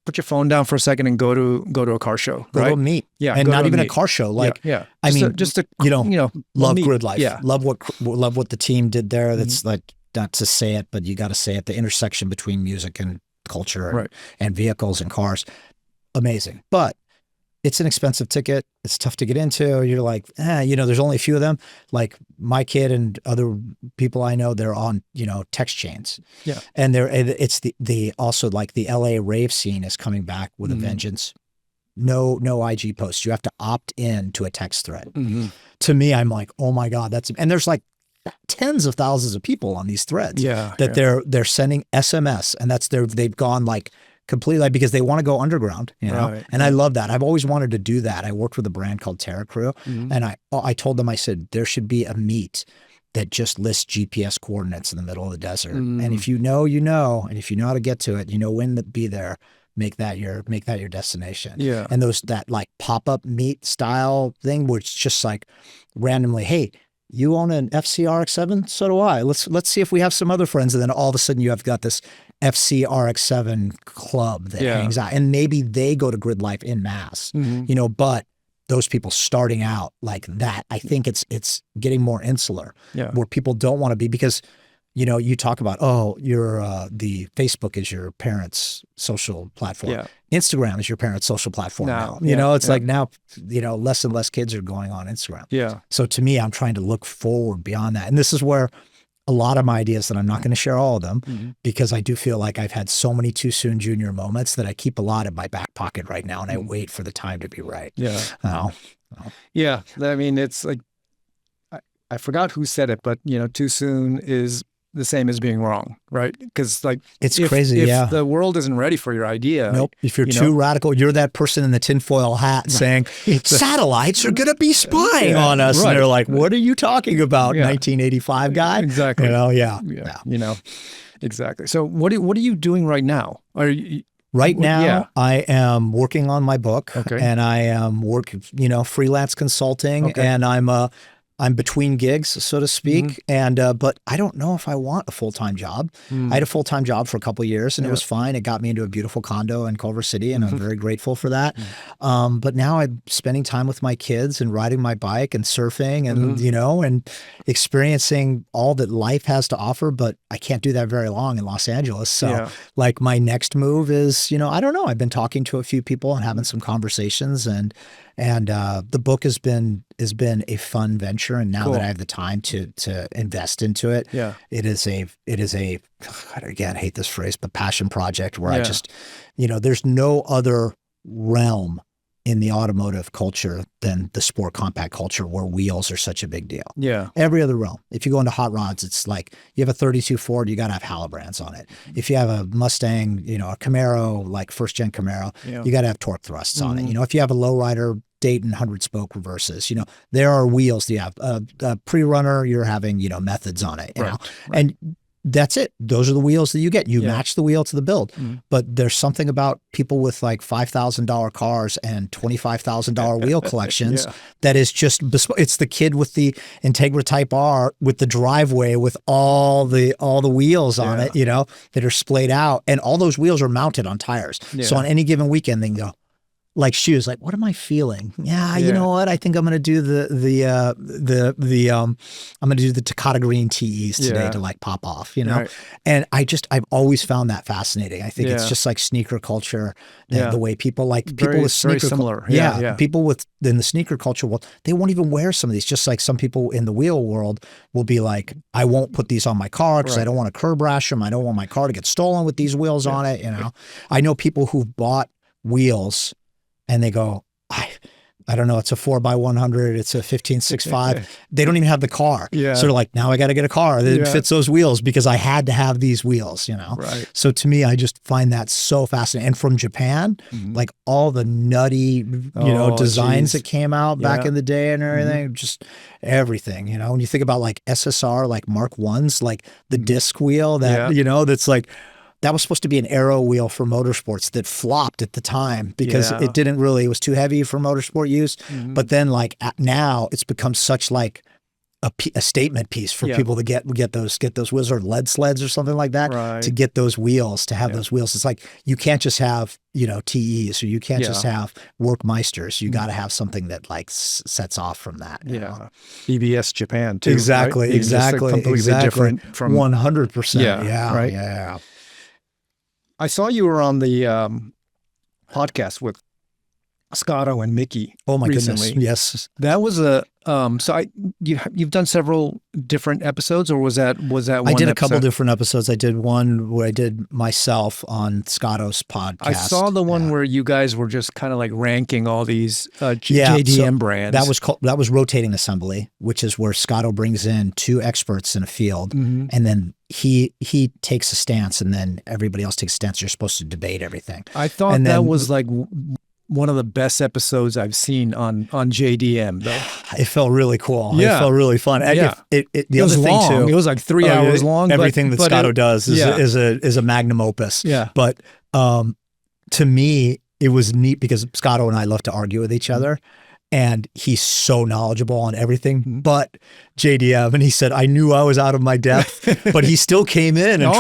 put your phone down for a second and go to a car show, right? Go to a meet. And not even a car show. Like, I mean, love Grid Life. Love what the team did there. That's like, not to say it, but you got to say it, the intersection between music and culture and vehicles and cars. Amazing. But it's an expensive ticket. It's tough to get into. You're like, there's only a few of them. Like my kid and other people I know, they're on, text chains. Yeah. And it's also like the LA rave scene is coming back with a vengeance. No IG posts. You have to opt in to a text thread. To me, I'm like, oh my God, and there's like tens of thousands of people on these threads they're sending SMS, and they've gone like completely, because they want to go underground, and I love that. I've always wanted to do that. I worked with a brand called Terra Crew, and I told them, I said, there should be a meet that just lists GPS coordinates in the middle of the desert. And if you know, and if you know how to get to it, when to be there, make that your destination. Yeah. And that like pop-up meet style thing, where it's just like randomly, hey, you own an FCRX7? So do I. Let's see if we have some other friends. And then all of a sudden you have got this FCRX7 club that hangs out. And maybe they go to Grid Life in mass, but those people starting out like that, I think it's getting more insular, where people don't want to be, because you talk about, the Facebook is your parents' social platform. Yeah. Instagram is your parents' social platform now. It's like now, less and less kids are going on Instagram. Yeah. So to me, I'm trying to look forward beyond that. And this is where a lot of my ideas, that I'm not going to share all of them, because I do feel like I've had so many Too Soon Junior moments that I keep a lot in my back pocket right now, and I wait for the time to be right. Yeah. Yeah. I mean, it's like, I forgot who said it, but too soon is the same as being wrong, right? Because like it's crazy. If the world isn't ready for your idea, nope. If you're too radical, you're that person in the tinfoil hat saying satellites are going to be spying on us, and they're like, "What are you talking about, 1985 guy?" Exactly. Yeah. Exactly. So what are you doing right now? Right now, I am working on my book, and I am working, freelance consulting, and I'm between gigs, so to speak, and but I don't know if I want a full-time job. I had a full-time job for a couple of years, and it was fine. It got me into a beautiful condo in Culver City, and I'm very grateful for that. But now I'm spending time with my kids and riding my bike and surfing, and and experiencing all that life has to offer. But I can't do that very long in Los Angeles. So like my next move is, I don't know. I've been talking to a few people and having some conversations, and the book has been a fun venture. And now that I have the time to invest into it, it is a again, I hate this phrase, but passion project where I just, there's no other realm in the automotive culture than the sport compact culture, where wheels are such a big deal. Yeah. Every other realm. If you go into hot rods, it's like you have a 32 Ford, you got to have Halibrands on it. If you have a Mustang, a Camaro, like first gen Camaro, you got to have torque thrusts on it. If you have a lowrider, Dayton 100 spoke reverses, there are wheels. You have a pre-runner, you're having, methods on it, and that's it. Those are the wheels that you get. You match the wheel to the build. But there's something about people with like $5,000 cars and $25,000 wheel collections that is just bespoke. It's the kid with the Integra Type R with the driveway with all the wheels on it, that are splayed out, and all those wheels are mounted on tires. So on any given weekend, they can go, like shoes, like, what am I feeling? You know what? I think I'm going to do I'm going to do the Takata Green TEs today to like pop off, And I've always found that fascinating. I think it's just like sneaker culture, the way people with sneaker, very similar. People in the sneaker culture, well, they won't even wear some of these. Just like some people in the wheel world will be like, I won't put these on my car because I don't want to curb rash them. I don't want my car to get stolen with these wheels on it. I know people who've bought wheels and they go, I don't know, it's a 4x100, it's a 1565. They don't even have the car. So they're like, now I got to get a car that fits those wheels because I had to have these wheels, Right. So to me, I just find that so fascinating. And from Japan, like all the nutty, designs that came out back in the day and everything, just everything, when you think about like SSR, like Mark 1s, like the disc wheel that, that's like, that was supposed to be an aero wheel for motorsports that flopped at the time because it was too heavy for motorsport use. But then like now it's become such like a statement piece for people to get those wheels, or lead sleds or something like that, to get those wheels, to have those wheels. It's like, you can't just have, TEs, or you can't just have Workmeisters. You got to have something that like sets off from that. EBS Japan too. Exactly. Right? Exactly. Completely different from 100%. Yeah. Yeah. I saw you were on the podcast with Scotto and Mickey. Oh my recently. goodness! Yes, that was a. You've done several different episodes, or was that one? I did a couple different episodes. I did one where I did myself on Scotto's podcast. I saw the one where you guys were just kind of like ranking all these JDM brands. That was rotating assembly, which is where Scotto brings in two experts in a field, and then he takes a stance, and then everybody else takes a stance. You're supposed to debate everything. I thought that was like one of the best episodes I've seen on JDM, though. It felt really cool. Yeah. It felt really fun. Yeah. The it was other long. thing too, it was like 3 hours long. Everything that Scotto does is a magnum opus. Yeah. But to me, it was neat because Scotto and I love to argue with each other. And he's so knowledgeable on everything but JDM. And he said, I knew I was out of my depth, but he still came in and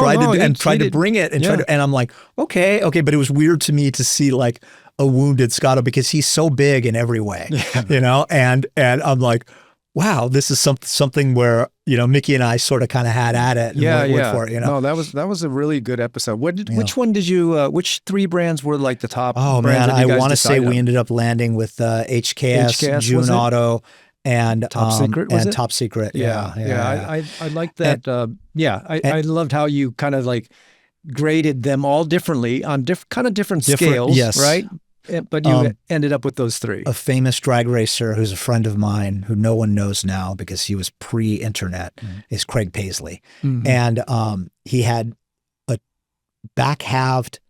tried to bring it and and I'm like, okay. But it was weird to me to see like a wounded Scotto because he's so big in every way, you know? And I'm like, wow, this is something where, you know, Mickey and I sort of kind of had at it. And went for it, you know? No, that was a really good episode. Which one did you, which three brands were like the top brands? Man, I want to say we ended up landing with HKS, June Auto, and Top Secret, and Top Secret. I like that. I loved how you kind of like graded them all differently on different scales, right? But you ended up with those three. A famous drag racer who's a friend of mine who no one knows now because he was pre-internet is Craig Paisley. And he had a back-halved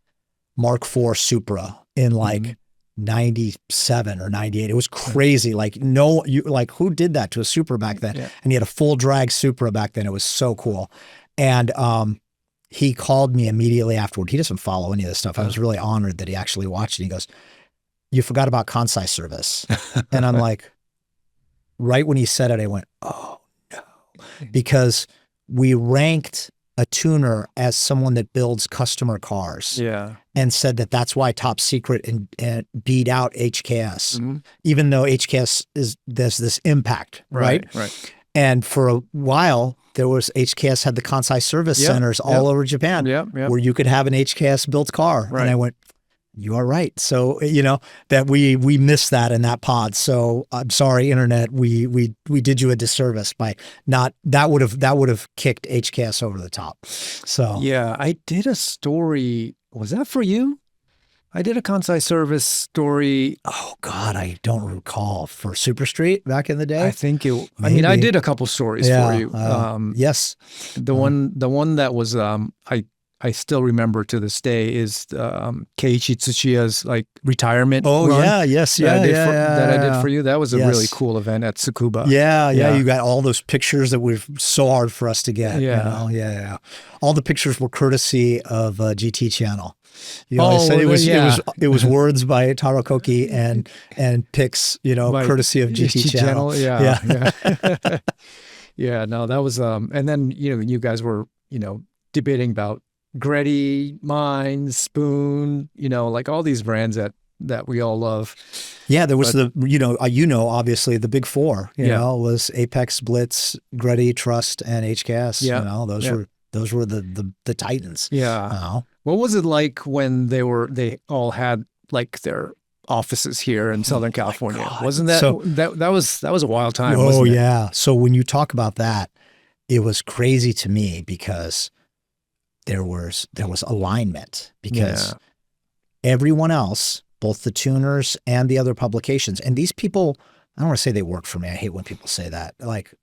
Mark IV Supra in like 97 or 98. It was crazy. Like who did that to a Supra back then? Yeah. And he had a full drag Supra back then. It was so cool. And he called me immediately afterward. He doesn't follow any of this stuff. I was really honored that he actually watched it. He goes, you forgot about Kansai service. And I'm like, right when he said it, I went, oh no. Because we ranked a tuner as someone that builds customer cars. Yeah. And said that that's why Top Secret and beat out HKS, even though HKS there's this impact, right? Right. And for a while, there was HKS had the Kansai service centers all over Japan where you could have an HKS built car. Right. And I went, you are right. So, you know, that we missed that in that pod. So I'm sorry, internet, we did you a disservice by not, that would have kicked HKS over the top. So yeah, I did a story. Was that for you? I did a Kansai service story. Oh God, I don't recall. For Super Street back in the day. I think it. Maybe. I mean, I did a couple stories for you. Yes. The one that was I still remember to this day is Keiichi Tsushiya's like retirement. Oh run that I did for you. That was a really cool event at Tsukuba. Yeah. You got all those pictures that were so hard for us to get. Yeah. You know? All the pictures were courtesy of GT Channel. You know, said it was words by Taro Koki and pics, you know, courtesy of GT Channel. Yeah. Yeah. No, that was and then you guys were debating about Gretty, Mine, Spoon, like all these brands that we all love. Yeah, there was obviously the big four. You know, was Apex, Blitz, Gretty, Trust, and HKS. Yeah. You know, those were the titans. Yeah. What was it like when they all had like their offices here in Southern California? Wasn't that that was a wild time? Oh wasn't yeah. It? So when you talk about that, it was crazy to me because there was alignment because everyone else, both the tuners and the other publications, and these people, I don't want to say they worked for me. I hate when people say that. Like,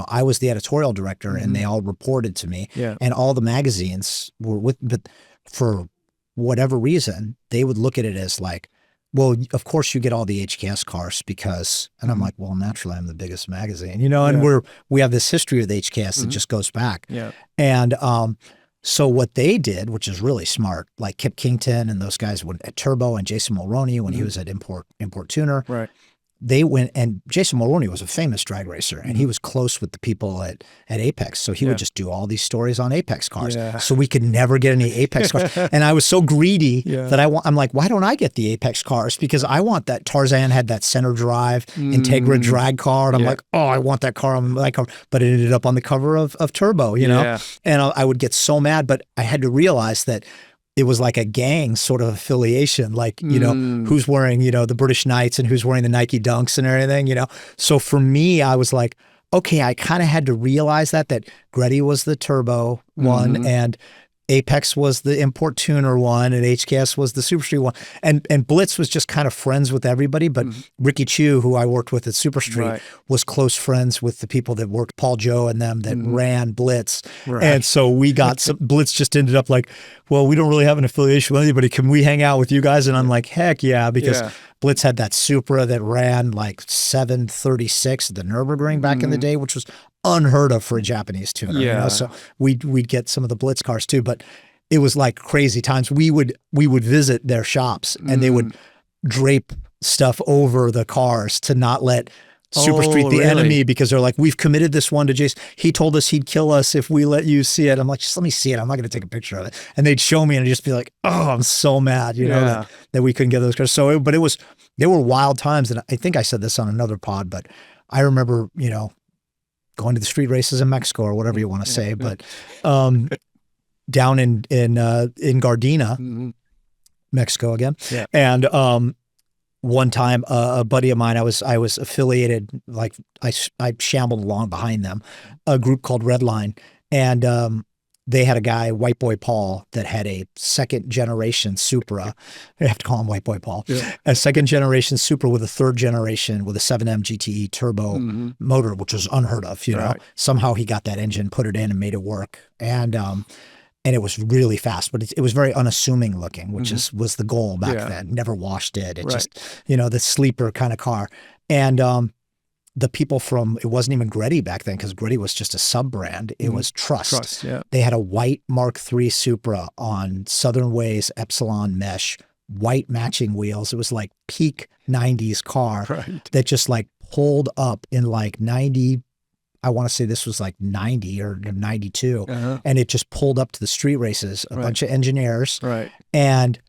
I was the editorial director and they all reported to me and all the magazines were but for whatever reason, they would look at it as like, well, of course you get all the HKS cars because, and I'm like, well, naturally I'm the biggest magazine, and we have this history with HKS that just goes back. Yeah. And, so what they did, which is really smart, like Kip Kington and those guys at Turbo and Jason Mulroney when he was at Import Tuner, right? They went, and Jason Mulroney was a famous drag racer, and he was close with the people at Apex, so he would just do all these stories on Apex cars. Yeah. So we could never get any Apex cars, and I was so greedy that I'm like, why don't I get the Apex cars? Because I want that. Tarzan had that center drive Integra drag car, and I'm like, oh, I want that car on my cover, but it ended up on the cover of Turbo, and I would get so mad, but I had to realize that it was like a gang sort of affiliation, like, you know, who's wearing, you know, the British Knights and who's wearing the Nike Dunks and everything, you know? So for me, I was like, okay, I kind of had to realize that Greddy was the turbo one and Apex was the import tuner one and HKS was the Super Street one. And Blitz was just kind of friends with everybody. But Ricky Chu, who I worked with at Super Street, was close friends with the people that worked, Paul Joe and them that ran Blitz. And so we got some, Blitz just ended up like, well, we don't really have an affiliation with anybody. Can we hang out with you guys? And I'm like, heck yeah, because Blitz had that Supra that ran like 736 at the Nürburgring back in the day, which was unheard of for a Japanese tuner. You know? So we'd get some of the Blitz cars too, but it was like crazy times. We would visit their shops and they would drape stuff over the cars to not let Super Street the enemy, because they're like, we've committed this one to Jason. He told us he'd kill us if we let you see it. I'm like, just let me see it. I'm not going to take a picture of it. And they'd show me and I'd just be like, oh, I'm so mad, you know, that we couldn't get those cars. So, but there were wild times. And I think I said this on another pod, but I remember, you know, going to the street races in Mexico or whatever you want to say, but down in Gardena, Mexico again. And one time, a buddy of mine, I was affiliated, like I shambled along behind them, a group called Redline, and they had a guy, White Boy Paul, that had a second generation Supra. I have to call him White Boy Paul. A second generation Supra with a third generation with a 7M GTE turbo motor, which was unheard of. You know, somehow he got that engine, put it in, and made it work. And it was really fast, but it was very unassuming looking, which was the goal back then. Never washed it. It just, you know, the sleeper kind of car. And the people from, it wasn't even Greddy back then, because Greddy was just a sub brand. It was Trust. They had a white Mark III Supra on Southern Ways Epsilon mesh, white matching wheels. It was like peak 90s car that just like pulled up in like 90, I want to say this was like 90 or 92. And it just pulled up to the street races, a bunch of engineers. And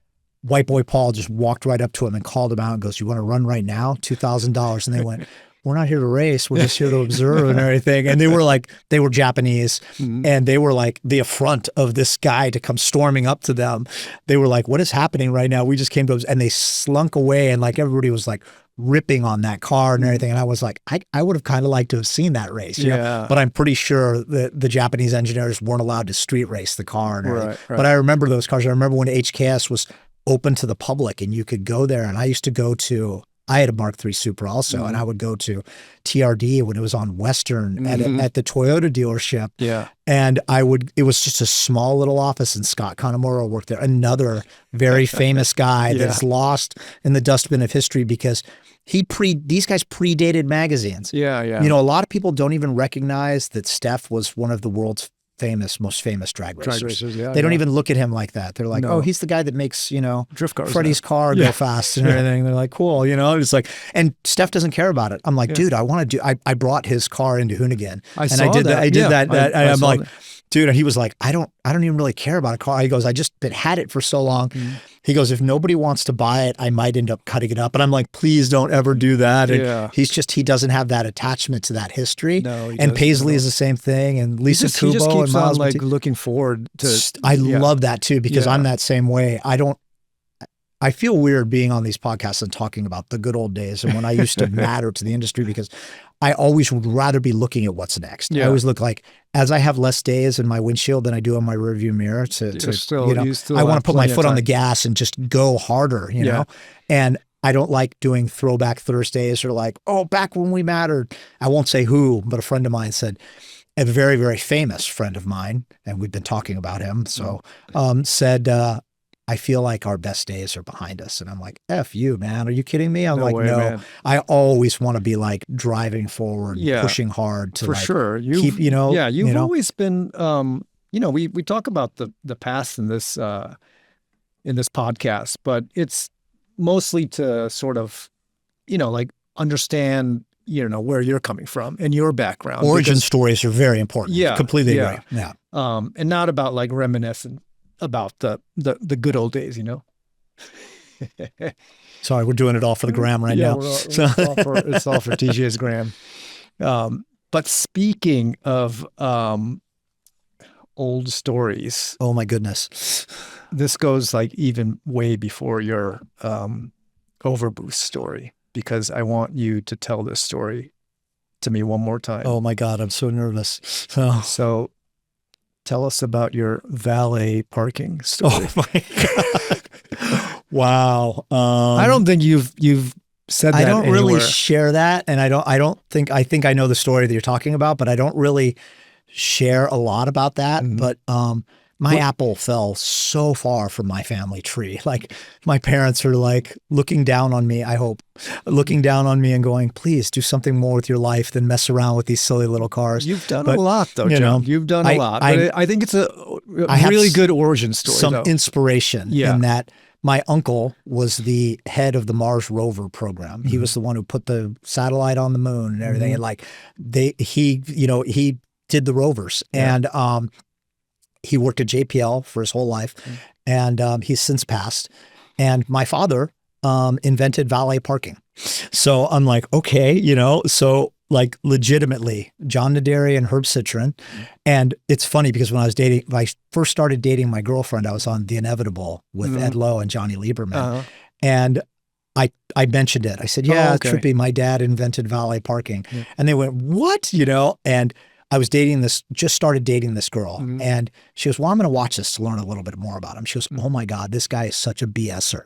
White Boy Paul just walked right up to him and called him out and goes, you want to run right now? $2,000. And they went, we're not here to race. We're just here to observe and everything. And they were like, they were Japanese and they were like the affront of this guy to come storming up to them. They were like, what is happening right now? We just came to, and they slunk away. And like, everybody was like ripping on that car and everything. And I was like, I would have kind of liked to have seen that race, you know? But I'm pretty sure that the Japanese engineers weren't allowed to street race the car. And everything. But I remember those cars. I remember when HKS was open to the public and you could go there. And I used to go to, I had a Mark III Supra also, and I would go to TRD when it was on Western at the Toyota dealership. And it was just a small little office, and Scott Connemora worked there, another very famous guy that's lost in the dustbin of history because these guys predated magazines. You know, a lot of people don't even recognize that Steph was one of the world's most famous drag racers. They don't even look at him like that. They're like, oh, he's the guy that makes, you know, drift cars, Freddie's car go fast and everything. They're like, cool, you know. It's like, and Steph doesn't care about it. I'm like, dude, I want to do. I brought his car into Hoonigan, I did that. I'm like, dude, and he was like, I don't even really care about a car. He goes, I just had it for so long. He goes, if nobody wants to buy it, I might end up cutting it up. And I'm like, please don't ever do that. And he doesn't have that attachment to that history. And Paisley is the same thing. And Lisa Kubo he just keeps and Miles on like looking forward to. I love that too, because I'm that same way. I feel weird being on these podcasts and talking about the good old days and when I used to matter to the industry, because I always would rather be looking at what's next. I always look like, as I have less days in my windshield than I do in my rearview mirror I want to put my foot on the gas and just go harder, you know? And I don't like doing throwback Thursdays or like, oh, back when we mattered. I won't say who, but a friend of mine said, a very, very famous friend of mine, and we've been talking about him. So said, I feel like our best days are behind us. And I'm like, F you, man. Are you kidding me? I'm like, no. Man. I always want to be like driving forward, pushing hard to keep, you know. Yeah, you've always been, you know, we talk about the past in this podcast, but it's mostly to sort of, you know, like understand, you know, where you're coming from and your background. Origin stories are very important. Completely agree. And not about like reminiscing about the good old days, you know. Sorry, we're doing it all for the gram right now. It's all for TJ's gram. But speaking of old stories, oh my goodness, this goes like even way before your overboost story, because I want you to tell this story to me one more time. Oh my God, I'm so nervous. So tell us about your valet parking story. Oh my God. Wow. I don't think you've said that I don't anywhere. really share that. And I think I know the story that you're talking about, but I don't really share a lot about that. But my apple fell so far from my family tree. Like my parents are like looking down on me, I hope, looking down on me and going, please do something more with your life than mess around with these silly little cars. You've done a lot though, John. You've done a lot. But I think it's a really good origin story. Some though. inspiration in that my uncle was the head of the Mars rover program. He was the one who put the satellite on the moon and everything. And like he did the rovers and he worked at JPL for his whole life, and he's since passed. And my father invented valet parking. So I'm like, okay, so like legitimately, John Naderi and Herb Citron. And it's funny because when I first started dating my girlfriend, I was on The Inevitable with Ed Lowe and Johnny Lieberman. And I mentioned it. I said, Trippy, my dad invented valet parking. And they went, what? And I was just started dating this girl. And she goes, well, I'm going to watch this to learn a little bit more about him. She goes, oh my God, this guy is such a BSer.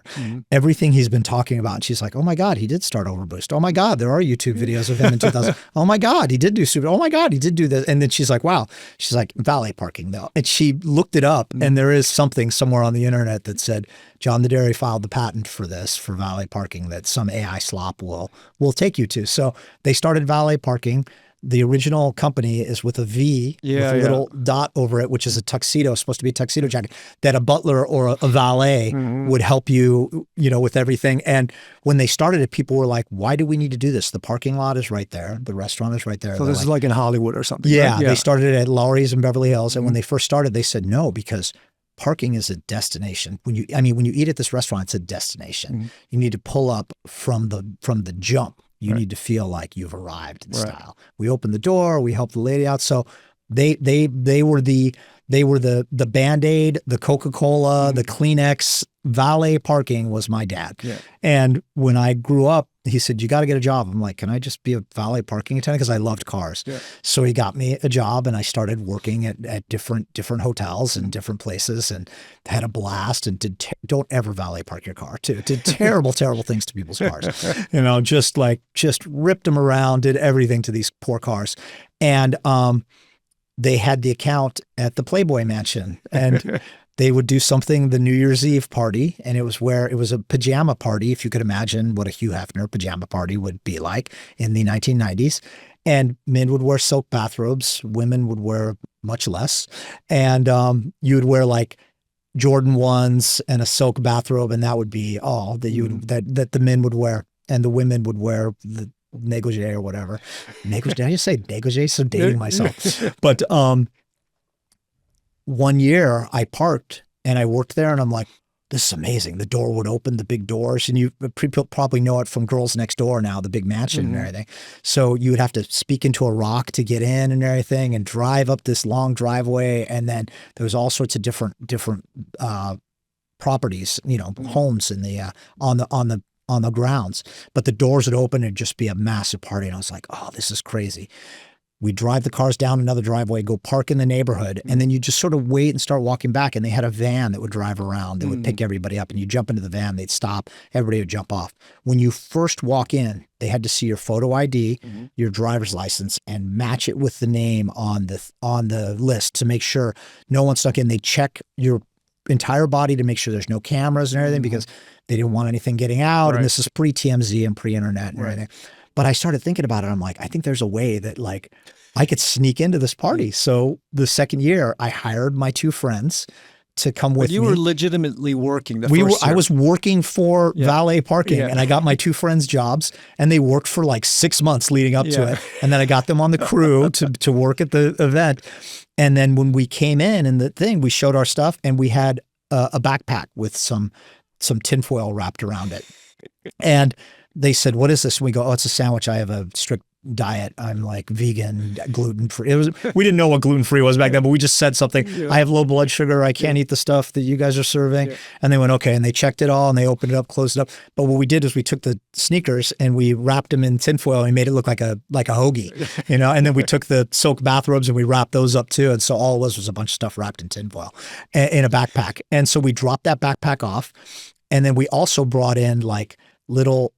Everything he's been talking about. And she's like, oh my God, he did start Overboost. Oh my God, there are YouTube videos of him in 2000. Oh my God, he did do super. Oh my God, he did do this. And then she's like, wow. She's like, valet parking though. And she looked it up and there is something somewhere on the internet that said, John Naderi filed the patent for this, for valet parking, that some AI slop will take you to. So they started valet parking. The original company is with a V with a little dot over it, which is a tuxedo, supposed to be a tuxedo jacket, that a butler or a valet would help you, with everything. And when they started it, people were like, why do we need to do this? The parking lot is right there. The restaurant is right there. So this is like in Hollywood or something. Yeah, right? They started it at Lowry's in Beverly Hills. And when they first started, they said, no, because parking is a destination. When you eat at this restaurant, it's a destination. You need to pull up from the jump. You need to feel like you've arrived in style. We opened the door. We helped the lady out. So they were the Band-Aid, the Coca-Cola, the Kleenex. Valet parking was my dad. And when I grew up, he said, you got to get a job. I'm like, can I just be a valet parking attendant? Because I loved cars. So he got me a job and I started working at different hotels and different places and had a blast and don't ever valet park your car too. Did terrible, terrible things to people's cars. Just ripped them around, did everything to these poor cars. And they had the account at the Playboy Mansion and they would do something, the New Year's Eve party, and it was a pajama party, if you could imagine what a Hugh Hefner pajama party would be like in the 1990s. And men would wear silk bathrobes, women would wear much less. And you would wear like Jordan 1s and a silk bathrobe, and that would be all that that the men would wear. And the women would wear the negligee or whatever. Did I just say negligee? So dating myself. But one year I parked and I worked there and I'm like, this is amazing. The door would open, the big doors, and you probably know it from Girls Next Door now, the big mansion and everything. So you would have to speak into a rock to get in and everything and drive up this long driveway. And then there was all sorts of different properties, homes in the on the grounds, but the doors would open and it'd just be a massive party. And I was like, oh, this is crazy. We drive the cars down another driveway, go park in the neighborhood, and then you just sort of wait and start walking back. And they had a van that would drive around that would pick everybody up, and you jump into the van, they'd stop, everybody would jump off. When you first walk in, they had to see your photo ID, your driver's license, and match it with the name on the list to make sure no one stuck in. They check your entire body to make sure there's no cameras and everything because they didn't want anything getting out. And this is pre-TMZ and pre-internet and everything. But I started thinking about it. I'm like, I think there's a way that like I could sneak into this party. So the second year I hired my two friends to come with me. You were legitimately working the first year. I was working for valet parking and I got my two friends jobs and they worked for like 6 months leading up to it. And then I got them on the crew to work at the event. And then when we came in and the thing, we showed our stuff and we had a backpack with some tinfoil wrapped around it. And they said, what is this? And we go, oh, it's a sandwich. I have a strict diet. I'm like vegan, gluten-free. We didn't know what gluten-free was back then, but we just said something. I have low blood sugar. I can't eat the stuff that you guys are serving. And they went, okay. And they checked it all and they opened it up, closed it up. But what we did is we took the sneakers and we wrapped them in tinfoil and made it look like a hoagie, you know? And then we took the silk bathrobes and we wrapped those up too. And so all it was a bunch of stuff wrapped in tinfoil in a backpack. And so we dropped that backpack off. And then we also brought in like little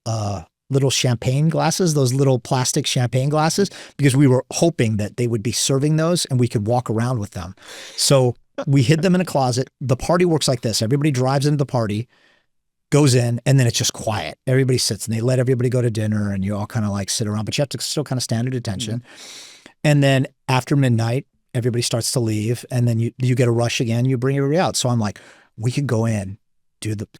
champagne glasses, those little plastic champagne glasses, because we were hoping that they would be serving those and we could walk around with them. So we hid them in a closet. The party works like this. Everybody drives into the party, goes in, and then it's just quiet. Everybody sits and they let everybody go to dinner and you all kind of like sit around, but you have to still kind of stand at attention. And then after midnight, everybody starts to leave and then you get a rush again, you bring everybody out. So I'm like, we could go in,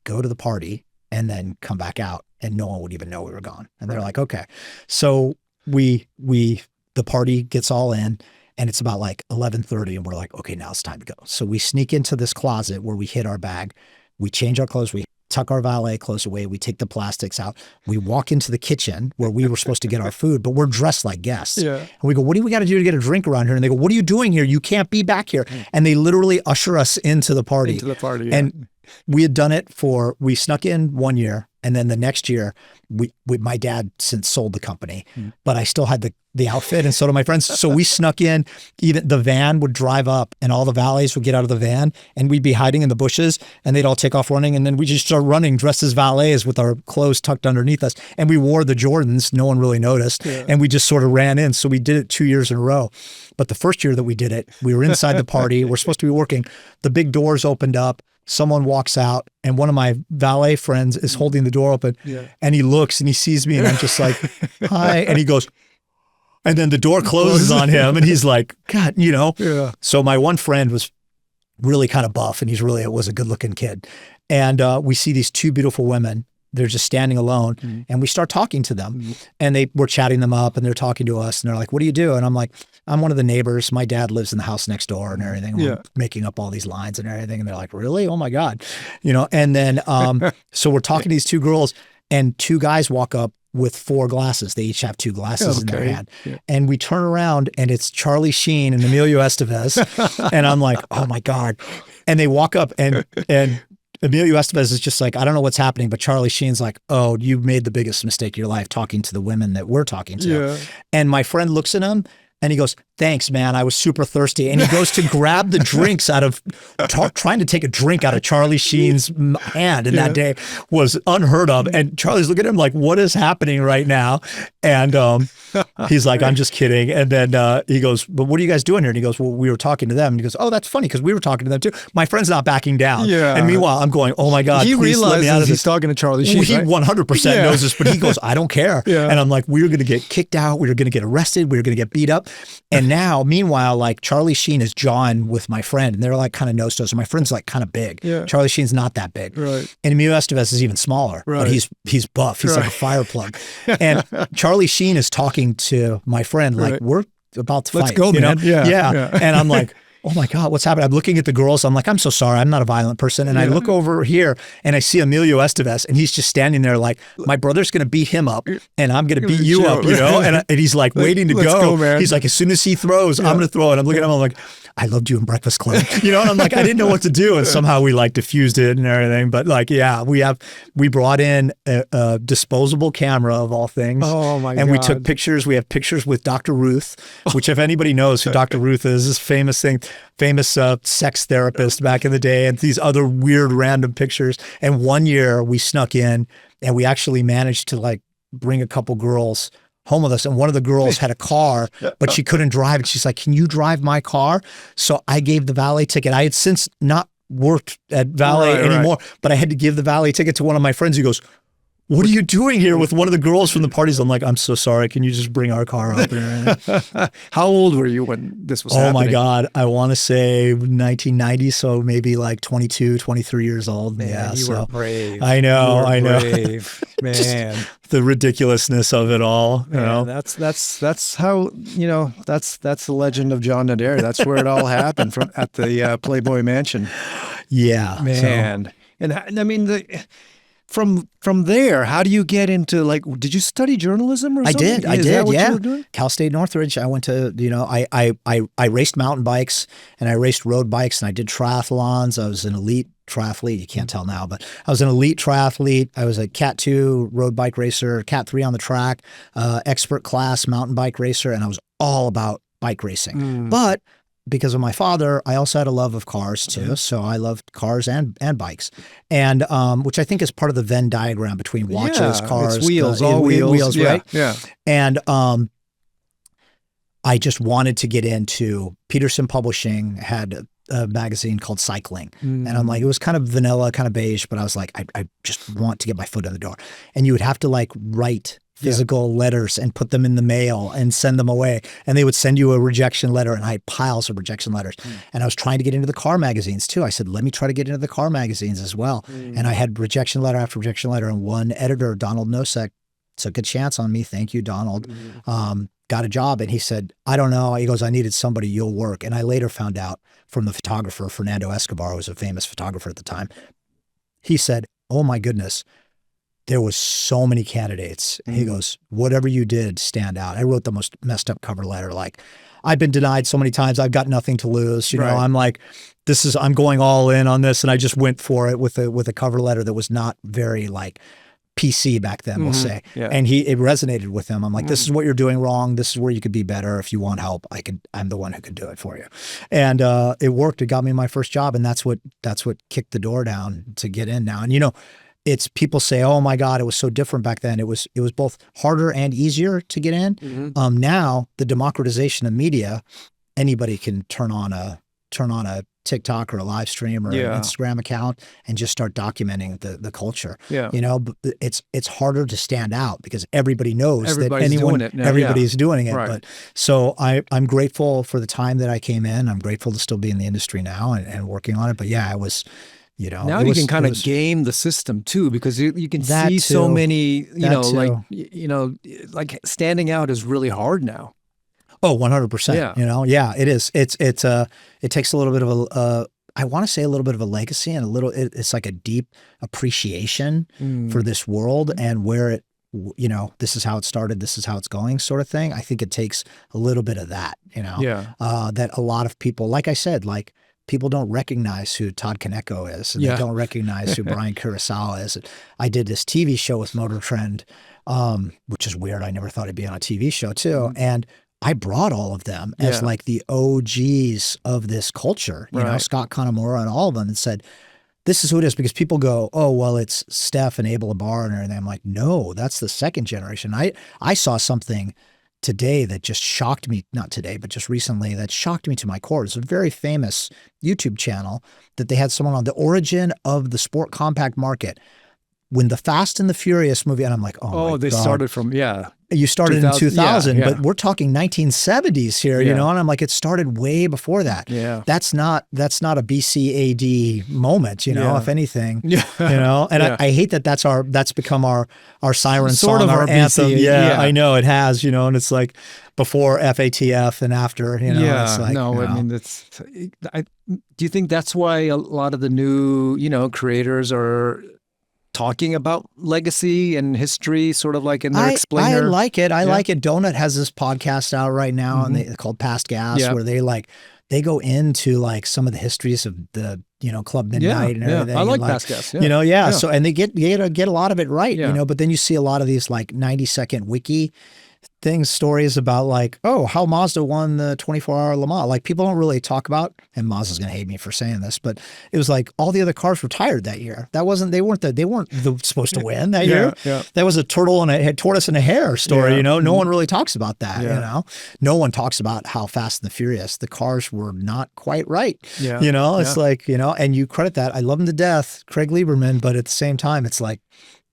go to the party and then come back out and no one would even know we were gone. And they're like, okay. So the party gets all in and it's about like 11:30 and we're like, okay, now it's time to go. So we sneak into this closet where we hid our bag. We change our clothes. We tuck our valet clothes away. We take the plastics out. We walk into the kitchen where we were supposed to get our food, but we're dressed like guests. And we go, what do we got to do to get a drink around here? And they go, what are you doing here? You can't be back here. And they literally usher us into the party. And we had done it we snuck in 1 year. And then the next year, my dad since sold the company, but I still had the outfit and so did my friends. So we snuck in, even the van would drive up and all the valets would get out of the van and we'd be hiding in the bushes and they'd all take off running. And then we just start running dressed as valets with our clothes tucked underneath us. And we wore the Jordans. No one really noticed. And we just sort of ran in. So we did it 2 years in a row. But the first year that we did it, we were inside the party. We're supposed to be working. The big doors opened up. Someone walks out and one of my valet friends is holding the door open and he looks and he sees me and I'm just like, hi. And he goes, and then the door closes on him and he's like, God, you know? So my one friend was really kind of buff and was a good looking kid. And we see these two beautiful women. They're just standing alone and we start talking to them and we're chatting them up and they're talking to us and they're like, what do you do? And I'm like, I'm one of the neighbors. My dad lives in the house next door and everything. We're making up all these lines and everything. And they're like, really? Oh my God. You know? And then, so we're talking to these two girls and two guys walk up with 4 glasses. They each have 2 glasses in their hand. And we turn around and it's Charlie Sheen and Emilio Estevez. And I'm like, oh my God. And they walk up and Emilio Estevez is just like, I don't know what's happening, but Charlie Sheen's like, oh, you made the biggest mistake of your life talking to the women that we're talking to. And my friend looks at him and he goes, thanks, man. I was super thirsty. And he goes to grab the drinks out of, trying to take a drink out of Charlie Sheen's hand. And that day was unheard of. And Charlie's looking at him like, what is happening right now? And he's like, I'm just kidding. And then he goes, but what are you guys doing here? And he goes, well, we were talking to them. And he goes, oh, that's funny because we were talking to them too. My friend's not backing down. And meanwhile, I'm going, oh my God, he please let me out of this. He's talking to Charlie Sheen, He 100% knows this, but he goes, I don't care. And I'm like, we're going to get kicked out. We're going to get arrested. We're going to get beat up. And now, meanwhile, like Charlie Sheen is jawing with my friend and they're like kind of nose to nose. So my friend's like kind of big. Charlie Sheen's not that big. And Emilio Estevez is even smaller, but he's buff. He's like a fire plug. And Charlie Sheen is talking to my friend like, we're about to fight. Let's go, man. And I'm like, oh my God, what's happening? I'm looking at the girls. I'm like, I'm so sorry. I'm not a violent person. And I look over here and I see Emilio Estevez and he's just standing there like, my brother's going to beat him up and I'm going to beat you up, you know? And he's like waiting to go. Man. He's like, as soon as he throws, I'm going to throw it. I'm looking at him, I'm like, I loved you in Breakfast Club, you know? And I'm like, I didn't know what to do. And somehow we like diffused it and everything. But like, we brought in a disposable camera of all things. Oh my God. And we took pictures. We have pictures with Dr. Ruth, which if anybody knows who Dr. Ruth is, this famous sex therapist back in the day, and these other weird random pictures. And one year we snuck in and we actually managed to like bring a couple girls home with us. And one of the girls had a car, but she couldn't drive. And she's like, can you drive my car? So I gave the valet ticket. I had since not worked at valet anymore, but I had to give the valet ticket to one of my friends who goes, what are you doing here with one of the girls from the parties? I'm like, I'm so sorry. Can you just bring our car up? How old were you when this was happening? Oh my God. I want to say 1990. So maybe like 22, 23 years old. Man, you were brave. I know. Brave. Man. The ridiculousness of it all. You know? That's how, you know, that's the legend of John Naderi. That's where it all happened at the Playboy Mansion. Yeah. Man. And I mean, from there, how do you get into like? Did you study journalism or something? I did. Is that what Yeah. you were doing? Cal State Northridge. I went to, I raced mountain bikes and I raced road bikes and I did triathlons. I was an elite triathlete. You can't tell now, but I was an elite triathlete. I was a Cat 2 road bike racer, Cat 3 on the track, expert class mountain bike racer, and I was all about bike racing. But because of my father, I also had a love of cars too. So I loved cars and bikes, and which I think is part of the Venn diagram between watches, cars, it's wheels, all wheels, right? Yeah. And I just wanted to get into Peterson Publishing had a magazine called Cycling, and I'm like, it was kind of vanilla, kind of beige, but I was like, I just want to get my foot in the door. And you would have to like write physical letters and put them in the mail and send them away. And they would send you a rejection letter, and I had piles of rejection letters. And I was trying to get into the car magazines too. I said, let me try to get into the car magazines as well. And I had rejection letter after rejection letter, and one editor, Donald Nosek, took a chance on me. Thank you, Donald. Got a job, and he said, I don't know. He goes, I needed somebody, you'll work. And I later found out from the photographer, Fernando Escobar, who was a famous photographer at the time. He said, oh my goodness, there was so many candidates. He goes, whatever you did, stand out. I wrote the most messed up cover letter. Like, I've been denied so many times. I've got nothing to lose. You know, I'm like, I'm going all in on this. And I just went for it with a cover letter that was not very like PC back then, we'll say. Yeah. And it resonated with him. I'm like, this is what you're doing wrong. This is where you could be better. If you want help, I'm the one who could do it for you. And it worked. It got me my first job. And that's what kicked the door down to get in now. And it's people say, oh my God, it was so different back then. It was both harder and easier to get in. Now the democratization of media, anybody can turn on a TikTok or a live stream or an Instagram account and just start documenting the culture. Yeah. But it's harder to stand out because everybody knows Everybody's that anyone, doing it now, everybody's doing it. Right. But so I'm grateful for the time that I came in. I'm grateful to still be in the industry now and working on it. But yeah, I was, now you can kind of game the system too, because you can see so many, like standing out is really hard now. Oh, 100%. Yeah. It is. It takes a little bit of I want to say a little bit of a legacy and it's like a deep appreciation for this world and where this is how it started, this is how it's going sort of thing. I think it takes a little bit of that, that a lot of people, like I said, like people don't recognize who Todd Kaneko is, and they don't recognize who Brian Kurosawa is. I did this TV show with Motor Trend, which is weird. I never thought I'd be on a TV show too. And I brought all of them as like the OGs of this culture, Scott Connemora and all of them, and said, this is who it is, because people go, oh, well, it's Steph and Abel Labar and everything. I'm like, no, that's the second generation. I saw something today that just shocked me, not today, but just recently, that shocked me to my core. It's a very famous YouTube channel that they had someone on the origin of the sport compact market. When the Fast and the Furious movie, and I'm like, oh my they God. started from, You started in 2000, yeah. but we're talking 1970s here, and I'm like, it started way before that. Yeah. That's not a BCAD moment, if anything, and I hate that's become our siren sort song, of our anthem. BCAD. Yeah, I know it has, and it's like before FATF and after, it's like, I mean, do you think that's why a lot of the new, creators are talking about legacy and history, sort of like in their explainer? I like it. I like it. Donut has this podcast out right now, and it's called Past Gas, where they go into like some of the histories of the Club Midnight and everything. I like Past Gas. So and they get a lot of it right, but then you see a lot of these like 90-second wiki stories about like, oh, how Mazda won the 24-hour Le Mans. Like people don't really talk about, and Mazda's gonna hate me for saying this, but it was like all the other cars retired that year. They weren't supposed to win that year. Yeah. That was a tortoise and a hare story. No one really talks about that. No one talks about how Fast and the Furious, the cars were not quite right. It's like, and you credit that. I love him to death, Craig Lieberman, but at the same time, it's like,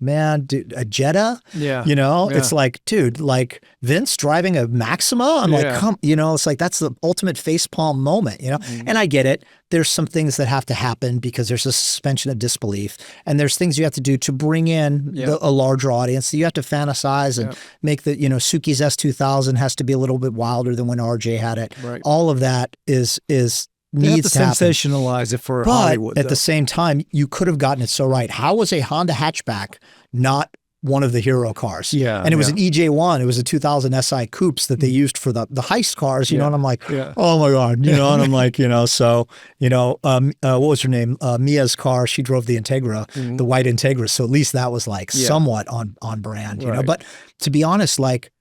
man, dude, a Jetta? It's like, dude, like Vince driving a Maxima? I'm like, it's like, that's the ultimate facepalm moment, And I get it. There's some things that have to happen because there's a suspension of disbelief, and there's things you have to do to bring in a larger audience. So you have to fantasize and make the, Suki's S2000 has to be a little bit wilder than when RJ had it. Right. All of that is needs to happen. sensationalize it for but Hollywood. At the same time, you could have gotten it so right. How was a Honda hatchback not one of the hero cars? Yeah. And it was an EJ1. It was a 2000 SI coupes that they used for the heist cars, you know, and I'm like, oh my God, you know, and I'm like, you know, so, you know, what was her name? Mia's car, she drove the Integra, the white Integra. So at least that was like somewhat on brand, you know, but to be honest, like,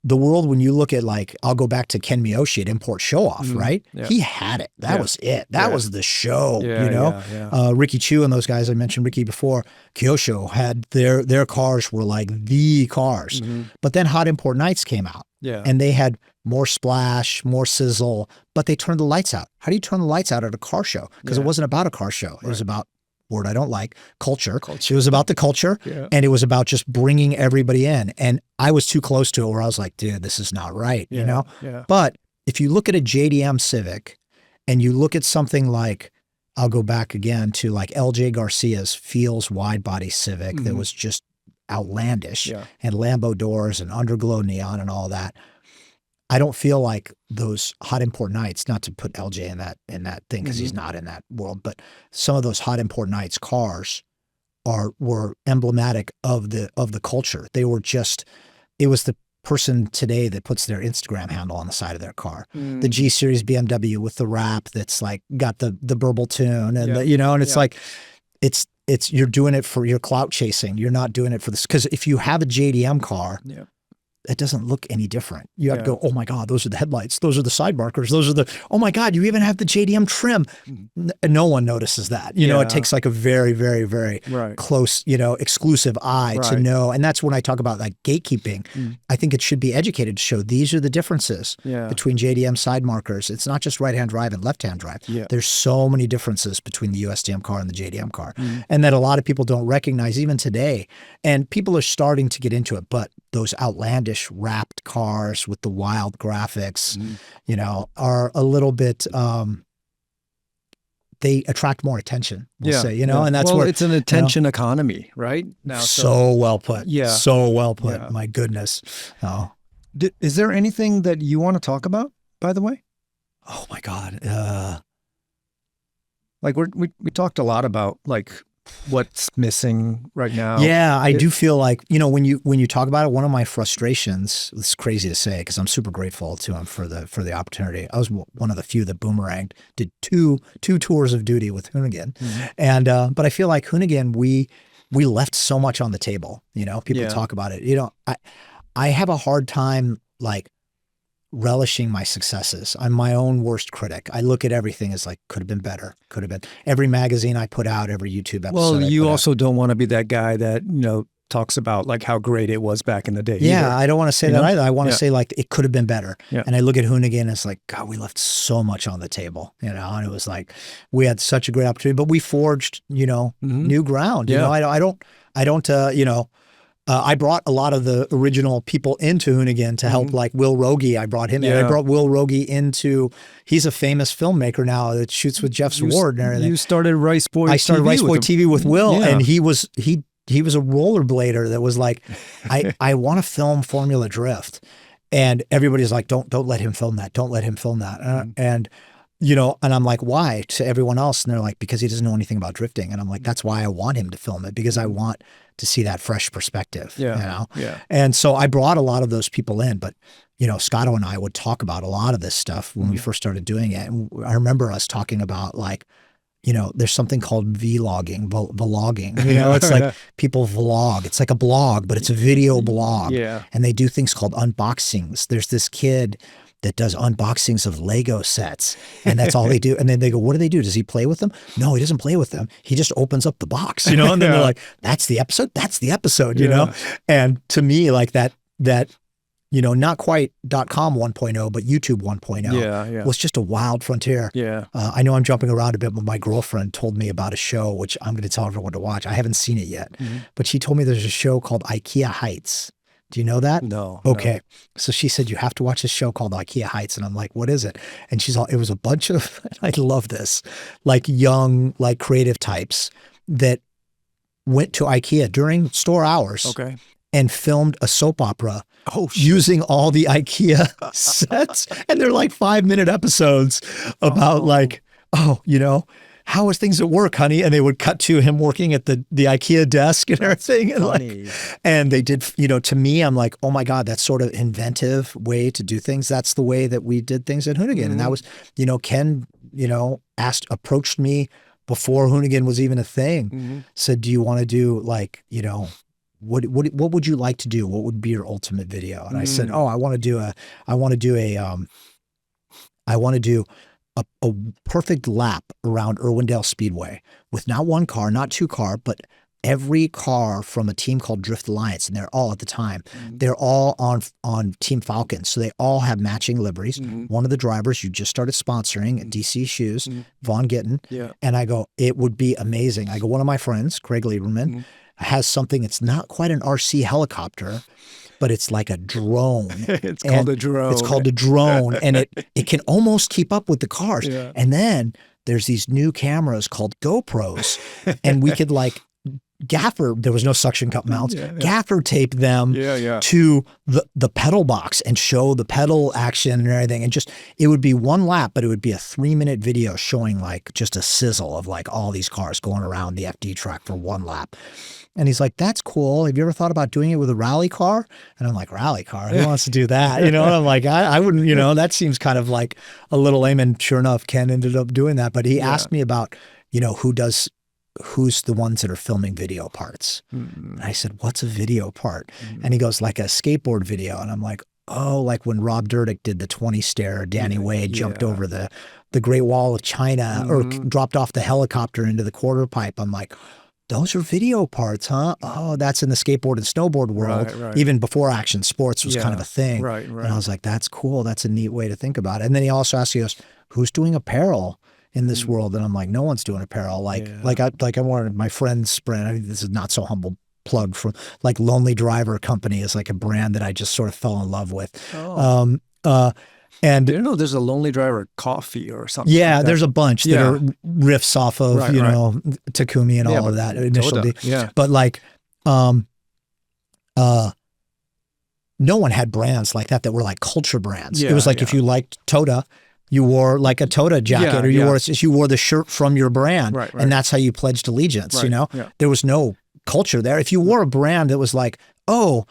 the world, when you look at like, I'll go back to Ken Miyoshi at Import Show Off, right? Yeah. He had it. That was it. That was the show, you know? Ricky Chu and those guys, I mentioned Ricky before, Kyosho had their cars were like the cars. But then Hot Import Nights came out and they had more splash, more sizzle, but they turned the lights out. How do you turn the lights out at a car show? Because it wasn't about a car show. It was about, word I don't like, culture. It was about the culture and it was about just bringing everybody in. And I was too close to it where I was like, dude, this is not right, you know? But if you look at a JDM Civic and you look at something like, I'll go back again to like LJ Garcia's Feels wide body Civic that was just outlandish and Lambo doors and underglow neon and all that. I don't feel like those Hot Import Nights, not to put LJ in that thing because he's not in that world, but some of those Hot Import Nights cars were emblematic of the culture. They were just, it was the person today that puts their Instagram handle on the side of their car. The G Series BMW with the wrap that's like got the burble tune and the, you know, and it's like it's you're doing it for your clout chasing. You're not doing it for this, because if you have a JDM car. It doesn't look any different. You have to go, oh my God, those are the headlights. Those are the side markers. Those are the, oh my God, you even have the JDM trim. No one notices that. You know, it takes like a very, very, very close, you know, exclusive eye to know. And that's when I talk about like gatekeeping. I think it should be educated to show these are the differences between JDM side markers. It's not just right-hand drive and left-hand drive. There's so many differences between the USDM car and the JDM car. And that a lot of people don't recognize even today. And people are starting to get into it, but those outlandish wrapped cars with the wild graphics, you know, are a little bit, they attract more attention, we'll say, you know, and that's where it's an attention economy, right? Now, so well put. So well put. My goodness. Oh. Is there anything that you want to talk about, by the way? Oh my God. Like we talked a lot about like what's missing right now. Yeah, I do feel like, you know, when you talk about it, one of my frustrations, it's crazy to say because I'm super grateful to him for the opportunity. I was one of the few that boomeranged, did two tours of duty with Hoonigan. And but I feel like Hoonigan, we left so much on the table, you know, people talk about it. You know, I have a hard time like relishing my successes. I'm my own worst critic. I look at everything as like, could have been better, could have been. Every magazine I put out, every YouTube episode. Well, you also don't want to be that guy that, you know, talks about like how great it was back in the day. Yeah, either. I don't want to say that either. I want to say like it could have been better. And I look at Hoonigan and it's like, God, we left so much on the table, you know, and it was like, we had such a great opportunity, but we forged, you know, new ground. You know, I don't, you know, I brought a lot of the original people into Hoonigan to help, like Will Rogie. I brought him in. I brought Will Rogie into, he's a famous filmmaker now that shoots with Jeff Sward and everything. You started Rice Boy TV. I started Rice Boy TV with Will, and he was a rollerblader that was like, I want to film Formula Drift. And everybody's like, don't let him film that. Don't let him film that. And you know, and I'm like, why? To everyone else. And they're like, because he doesn't know anything about drifting. And I'm like, that's why I want him to film it, because I want to see that fresh perspective, you know? And so I brought a lot of those people in, but, you know, Scotto and I would talk about a lot of this stuff when we first started doing it. And I remember us talking about like, you know, there's something called vlogging, you know, it's like people vlog. It's like a blog, but it's a video blog. And they do things called unboxings. There's this kid that does unboxings of Lego sets, and that's all they do. And then they go, what do they do? Does he play with them? No, he doesn't play with them. He just opens up the box, you know, and then they're like, that's the episode. That's the episode, you know? And to me, like that, you know, not quite .com 1.0, but YouTube 1.0 was just a wild frontier. I know I'm jumping around a bit, but my girlfriend told me about a show, which I'm going to tell everyone to watch. I haven't seen it yet, but she told me there's a show called IKEA Heights. Do you know that? No. Okay. No. So she said, you have to watch this show called IKEA Heights. And I'm like, what is it? And she's all, it was a bunch of, I love this, like young, like creative types that went to IKEA during store hours and filmed a soap opera using all the IKEA sets. And they're like 5-minute episodes about how is things at work, honey? And they would cut to him working at the IKEA desk and everything. And and they did, to me, I'm like, oh my God, that's sort of inventive way to do things. That's the way that we did things at Hoonigan. And that was, Ken, approached me before Hoonigan was even a thing, said, do you want to do what would you like to do? What would be your ultimate video? And I said, oh, I want to do a perfect lap around Irwindale Speedway with not one car, not two car, but every car from a team called Drift Alliance. And they're all at the time, they're all on Team Falcon. So they all have matching liveries. One of the drivers you just started sponsoring at DC Shoes, Vaughn Gittin. Yeah. And I go, it would be amazing. I go, one of my friends, Craig Lieberman, has something, it's not quite an RC helicopter, but it's like a drone. It's called a drone. It's called a drone, and it can almost keep up with the cars. Yeah. And then there's these new cameras called GoPros, and we could gaffer, there was no suction cup mounts, gaffer tape them to the pedal box and show the pedal action and everything. And it would be one lap, but it would be a 3-minute video showing just a sizzle of all these cars going around the FD track for one lap. And he's like, that's cool. Have you ever thought about doing it with a rally car? And I'm like, rally car? Who wants to do that? And I'm like, I wouldn't, that seems kind of like a little lame. And sure enough, Ken ended up doing that. But he asked me about, who's the ones that are filming video parts? And I said, what's a video part? And he goes, like a skateboard video. And I'm like, oh, like when Rob Dyrdek did the 20 stair, Danny Wade jumped over the Great Wall of China or dropped off the helicopter into the quarter pipe. I'm like, those are video parts, huh? Oh, that's in the skateboard and snowboard world. Right. Even before action sports was kind of a thing. Right. And I was like, that's cool. That's a neat way to think about it. And then he also asked, he goes, who's doing apparel in this world? And I'm like, no one's doing apparel. I wanted my friend's brand. I mean, this is not so humble plug for Lonely Driver Company is like a brand that I just sort of fell in love with. And there's a Lonely Driver coffee or something. Yeah, there's a bunch that are riffs off of Takumi and all of that initially. Yeah. But no one had brands like that were like culture brands. It was if you liked Toda, you wore like a Toda jacket, or you wore the shirt from your brand, and that's how you pledged allegiance. There was no culture there. If you wore a brand that was like, oh,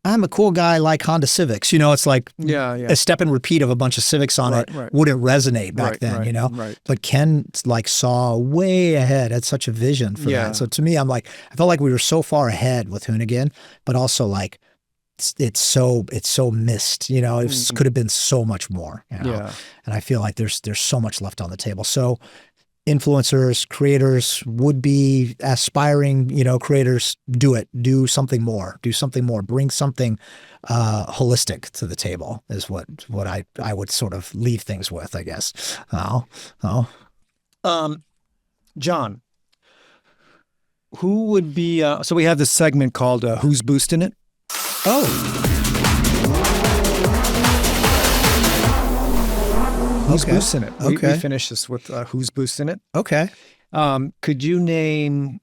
I'm a cool guy like Honda Civics. It's like a step and repeat of a bunch of Civics on it wouldn't resonate back then, But Ken saw way ahead, had such a vision for that. So to me, I felt like we were so far ahead with Hoonigan, but also it's so missed, it could have been so much more, And I feel like there's so much left on the table. So influencers, creators, would-be aspiring, creators, do something more, bring something holistic to the table is what I would sort of leave things with, I guess. John, who would be, so we have this segment called Who's Boosting It? Who's boosting it? We finish this with who's boosting it. Okay. Could you name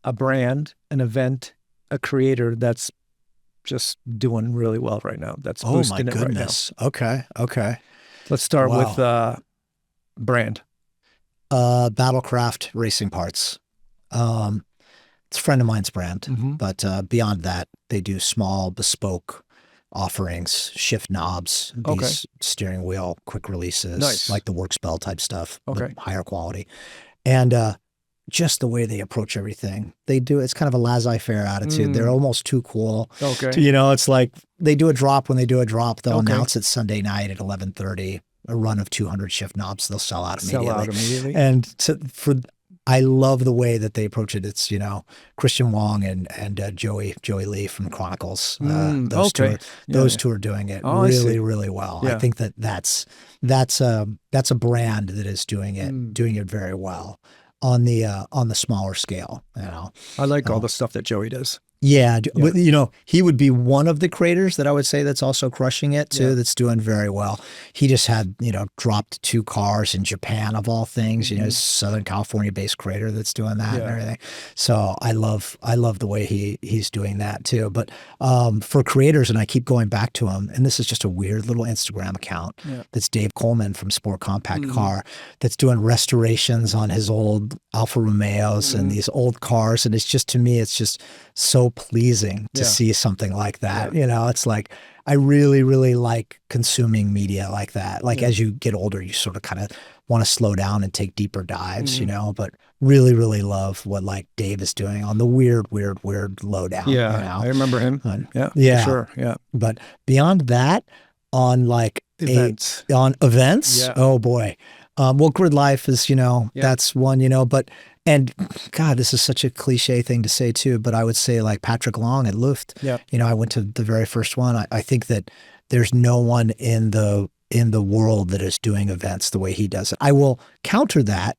a brand, an event, a creator that's just doing really well right now? That's boosting it right now. Okay. Let's start with brand. Battlecraft Racing Parts. It's a friend of mine's brand, but beyond that, they do small, bespoke offerings, shift knobs, these steering wheel quick releases, like the Works Bell type stuff, but higher quality. And just the way they approach everything. They do, it's kind of a laissez-faire attitude. They're almost too cool. It's like they do a drop when they do a drop. They'll announce it Sunday night at 11:30, a run of 200 shift knobs. They'll sell out immediately. And I love the way that they approach it. It's, Christian Wong and Joey Lee from Chronicles. Those two are doing it really well. I think that's a brand that is doing it very well on the smaller scale. I like all the stuff that Joey does. Yeah, you know, he would be one of the creators that I would say that's also crushing it too, that's doing very well. He just had, you know, dropped 2 cars in Japan of all things, you know, Southern California based creator that's doing that and everything. So I love the way he's doing that too. But for creators, and I keep going back to him, and this is just a weird little Instagram account that's Dave Coleman from Sport Compact Car that's doing restorations on his old Alfa Romeos and these old cars. And it's just, to me, it's just so pleasing to see something like that. You know, it's like, I really, really like consuming media like that. Like as you get older, you sort of kind of want to slow down and take deeper dives, you know, but really, really love what like Dave is doing on the weird lowdown. Yeah. You know? I remember him. Yeah. For sure. Yeah. But beyond that, on like events, oh boy. Well, Grid Life is, you know, that's one, you know, but, and God, this is such a cliche thing to say too, but I would say like Patrick Long at Luft, you know, I went to the very first one. I think that there's no one in the world that is doing events the way he does it. I will counter that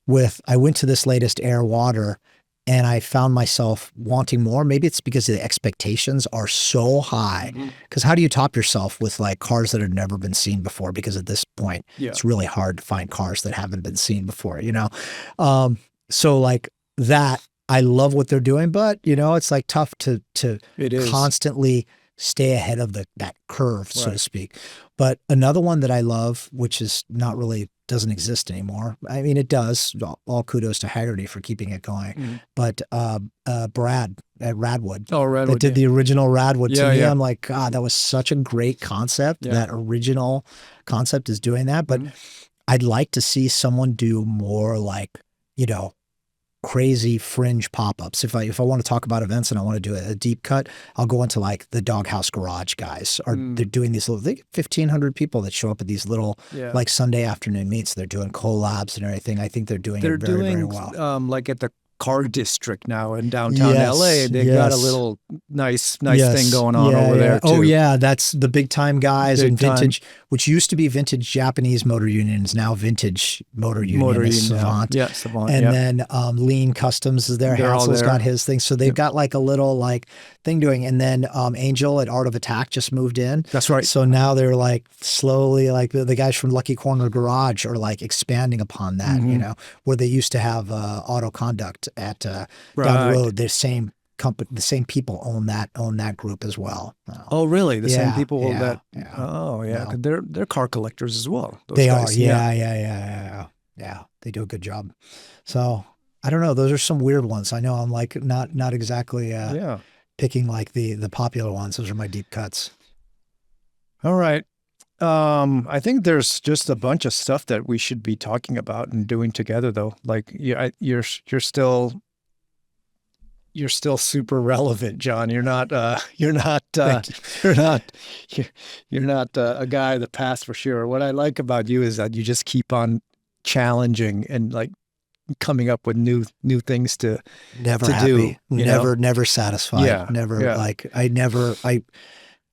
with, I went to this latest Air Water and I found myself wanting more. Maybe it's because the expectations are so high. Because how do you top yourself with like cars that have never been seen before? Because at this point, it's really hard to find cars that haven't been seen before, you know? So like that, I love what they're doing, but you know, it's like tough to constantly stay ahead of that curve, so to speak. But another one that I love, which is not really, doesn't exist anymore. I mean, it does. All kudos to Haggerty for keeping it going. But Brad at Radwood, that did the original Radwood. To me, I'm like, God, that was such a great concept. That original concept is doing that. But I'd like to see someone do more like, you know, crazy fringe pop-ups. If I want to talk about events and I want to do a deep cut, I'll go into like the Doghouse Garage guys. They're doing these little, they get 1,500 people that show up at these little like Sunday afternoon meets. They're doing collabs and everything. I think they're doing it very well. Like at the car district now in downtown LA. They've got a little nice thing going on over there too. Oh yeah, that's the big time guys and vintage, which used to be vintage Japanese motor unions, now vintage motor union Savant. Savant. And then Lean Customs is there. Hansel's got his thing. So they've got like a little like thing doing. And then Angel at Art of Attack just moved in. That's right. So now they're like slowly like the guys from Lucky Corner Garage are like expanding upon that, you know, where they used to have Auto Conduct at down the road. The same company, the same people own that group as well. Oh, really? The same people that? Yeah. Oh, yeah. No. They're car collectors as well. They guys. Are. Yeah. They do a good job. So I don't know. Those are some weird ones. I know I'm like not exactly picking like the popular ones. Those are my deep cuts. All right. I think there's just a bunch of stuff that we should be talking about and doing together, though. Like you're still super relevant, John. You're not a guy of the past for sure. What I like about you is that you just keep on challenging and like coming up with new things to happy. Do. Never satisfied.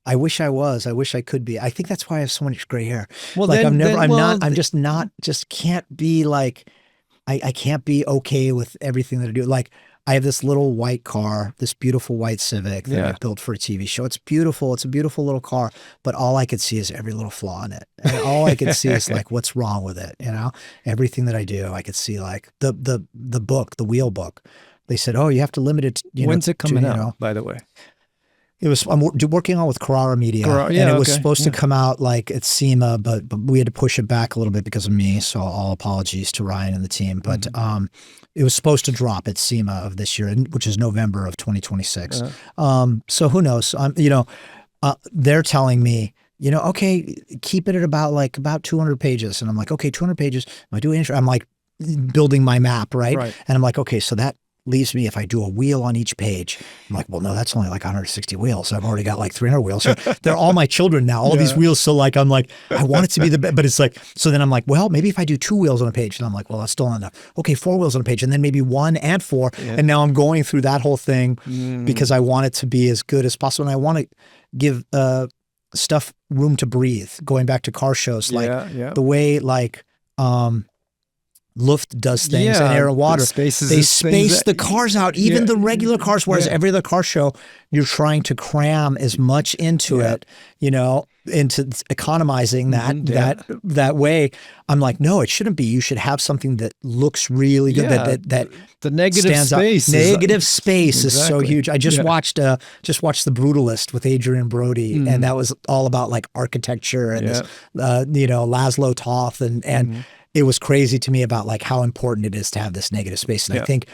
I wish I was. I wish I could be. I think that's why I have so much gray hair. Well, like can't be like, I can't be okay with everything that I do. Like I have this little white car, this beautiful white Civic that I built for a TV show. It's beautiful. It's a beautiful little car, but all I could see is every little flaw in it. And all I could see is like, what's wrong with it? You know, everything that I do, I could see like the book, the wheel book. They said, oh, you have to limit it. When's it coming out, by the way? I'm working on with Carrara Media, and it was supposed to come out like at SEMA, but we had to push it back a little bit because of me. So all apologies to Ryan and the team. But it was supposed to drop at SEMA of this year, which is November of 2026. So who knows? They're telling me, you know, okay, keep it at about 200 pages, and I'm like, okay, 200 pages. Am I doing intro? I'm like building my map, right? And I'm like, okay, so that leaves me, if I do a wheel on each page, I'm like, well, no, that's only like 160 wheels. I've already got like 300 wheels. So they're all my children now, all these wheels. So like, I'm like, I want it to be the best, but it's like, so then I'm like, well, maybe if I do 2 wheels on a page, and I'm like, well, that's still not enough. Okay, 4 wheels on a page, and then maybe 1 and 4. And now I'm going through that whole thing because I want it to be as good as possible. And I want to give stuff room to breathe, going back to car shows, like the way like, Luft does things and air and water. They space the cars out, even the regular cars, whereas every other car show, you're trying to cram as much into it, into economizing that way. I'm like, no, it shouldn't be. You should have something that looks really good, that the negative space. Negative space is so huge. I just watched The Brutalist with Adrian Brody, and that was all about like architecture and this, Laszlo Toth, and it was crazy to me about like how important it is to have this negative space. And I think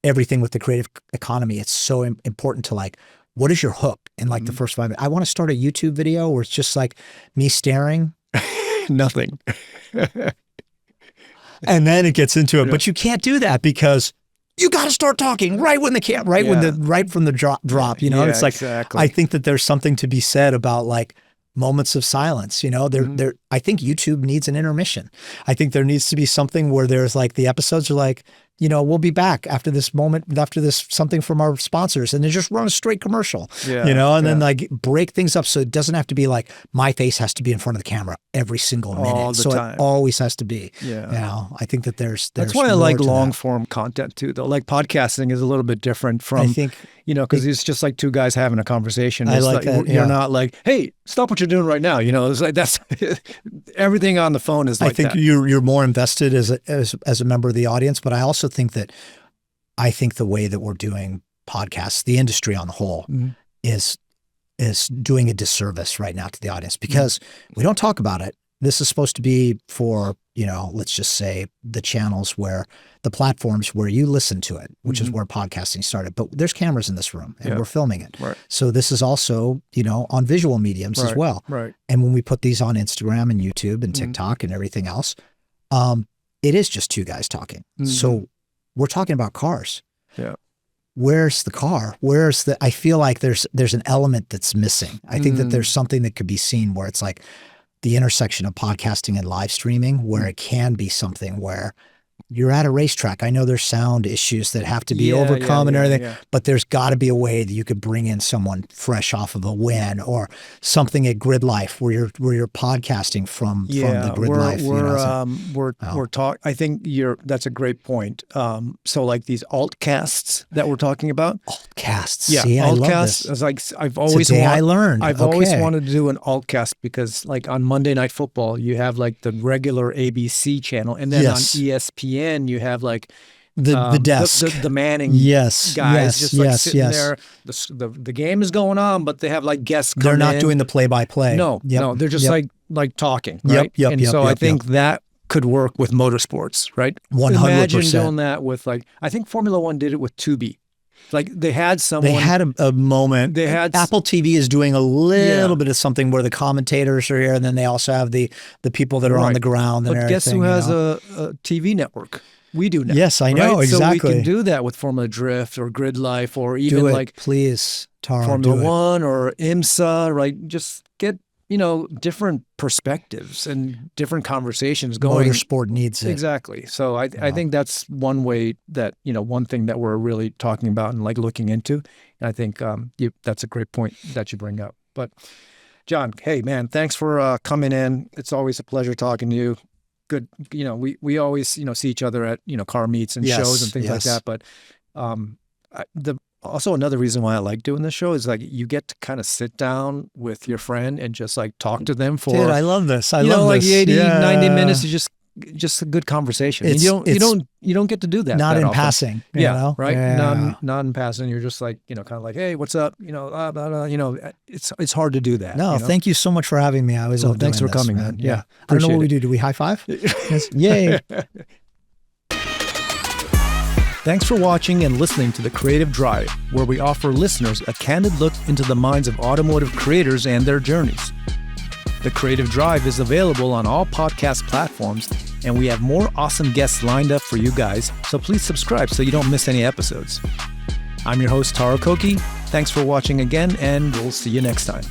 everything with the creative economy, it's so important to like, what is your hook? And like the first 5 minutes, I want to start a YouTube video where it's just like me staring. Nothing. And then it gets into it. But you can't do that because you got to start talking right when right from the drop, it's like, exactly. I think that there's something to be said about like moments of silence, I think YouTube needs an intermission. I think there needs to be something where there's like the episodes are like, we'll be back after this something from our sponsors, and then just run a straight commercial, then like break things up. So it doesn't have to be like my face has to be in front of the camera every single minute. All the time. It always has to be. I think that there's that's why I like long form content too, though. Like podcasting is a little bit different from, I think, because it's just like two guys having a conversation. It's like that. You're not like, hey, stop what you're doing right now. It's like that's everything on the phone is like that. I think you're more invested as a member of the audience, but I also think that the way that we're doing podcasts, the industry on the whole, is doing a disservice right now to the audience because we don't talk about it. This is supposed to be for, let's just say the platforms where you listen to it, which is where podcasting started. But there's cameras in this room and we're filming it. Right. So this is also, on visual mediums as well. Right. And when we put these on Instagram and YouTube and TikTok and everything else, it is just two guys talking. So we're talking about cars. Yeah. Where's the car? I feel like there's an element that's missing. I think that there's something that could be seen where it's like the intersection of podcasting and live streaming, where it can be something where you're at a racetrack. I know there's sound issues that have to be overcome and everything, but there's got to be a way that you could bring in someone fresh off of a win or something at Grid Life where you're podcasting from the Grid Life. I think that's a great point. So like these altcasts that we're talking about. Altcasts. Yeah. See, altcasts. I love this. It's like I've always wanted to do an altcast because like on Monday Night Football, you have like the regular ABC channel, and then on ESPN you have like the desk, the Manning guys sitting there. The game is going on, but they have like guests come in. They're not doing the play-by-play. No, they're just like talking, right? I think that could work with motorsports, right? 100%. Imagine doing that with like, I think Formula One did it with Tubi. Like they had someone. They had a moment. They had Apple TV is doing a little bit of something where the commentators are here, and then they also have the people that are on the ground. But guess who has a TV network? We do now. Yes, I know, exactly. So we can do that with Formula Drift or Grid Life or even like please, Tara, Formula One or IMSA. Right, just get different perspectives and different conversations going. Motorsport needs it. Exactly. So I think that's one way that, one thing that we're really talking about and like looking into. And I think that's a great point that you bring up. But John, hey man, thanks for coming in. It's always a pleasure talking to you. Good. We always, see each other at, car meets and shows and things like that. But also another reason why I like doing this show is like you get to kind of sit down with your friend and just like talk to them for. Dude, I love this. I love like this. 80, 90 minutes is just a good conversation. And you don't get get that. Not that in often. Passing. Right. Yeah. Not in passing. You're just like, kind of like, hey, what's up? Blah, blah, blah. It's hard to do that. No, thank you so much for having me. I was thanks for coming, man. Yeah. I don't know what we do. Do we high five? Yes. Yay. Thanks for watching and listening to The Creative Drive, where we offer listeners a candid look into the minds of automotive creators and their journeys. The Creative Drive is available on all podcast platforms, and we have more awesome guests lined up for you guys, so please subscribe so you don't miss any episodes. I'm your host, Taro Koki. Thanks for watching again, and we'll see you next time.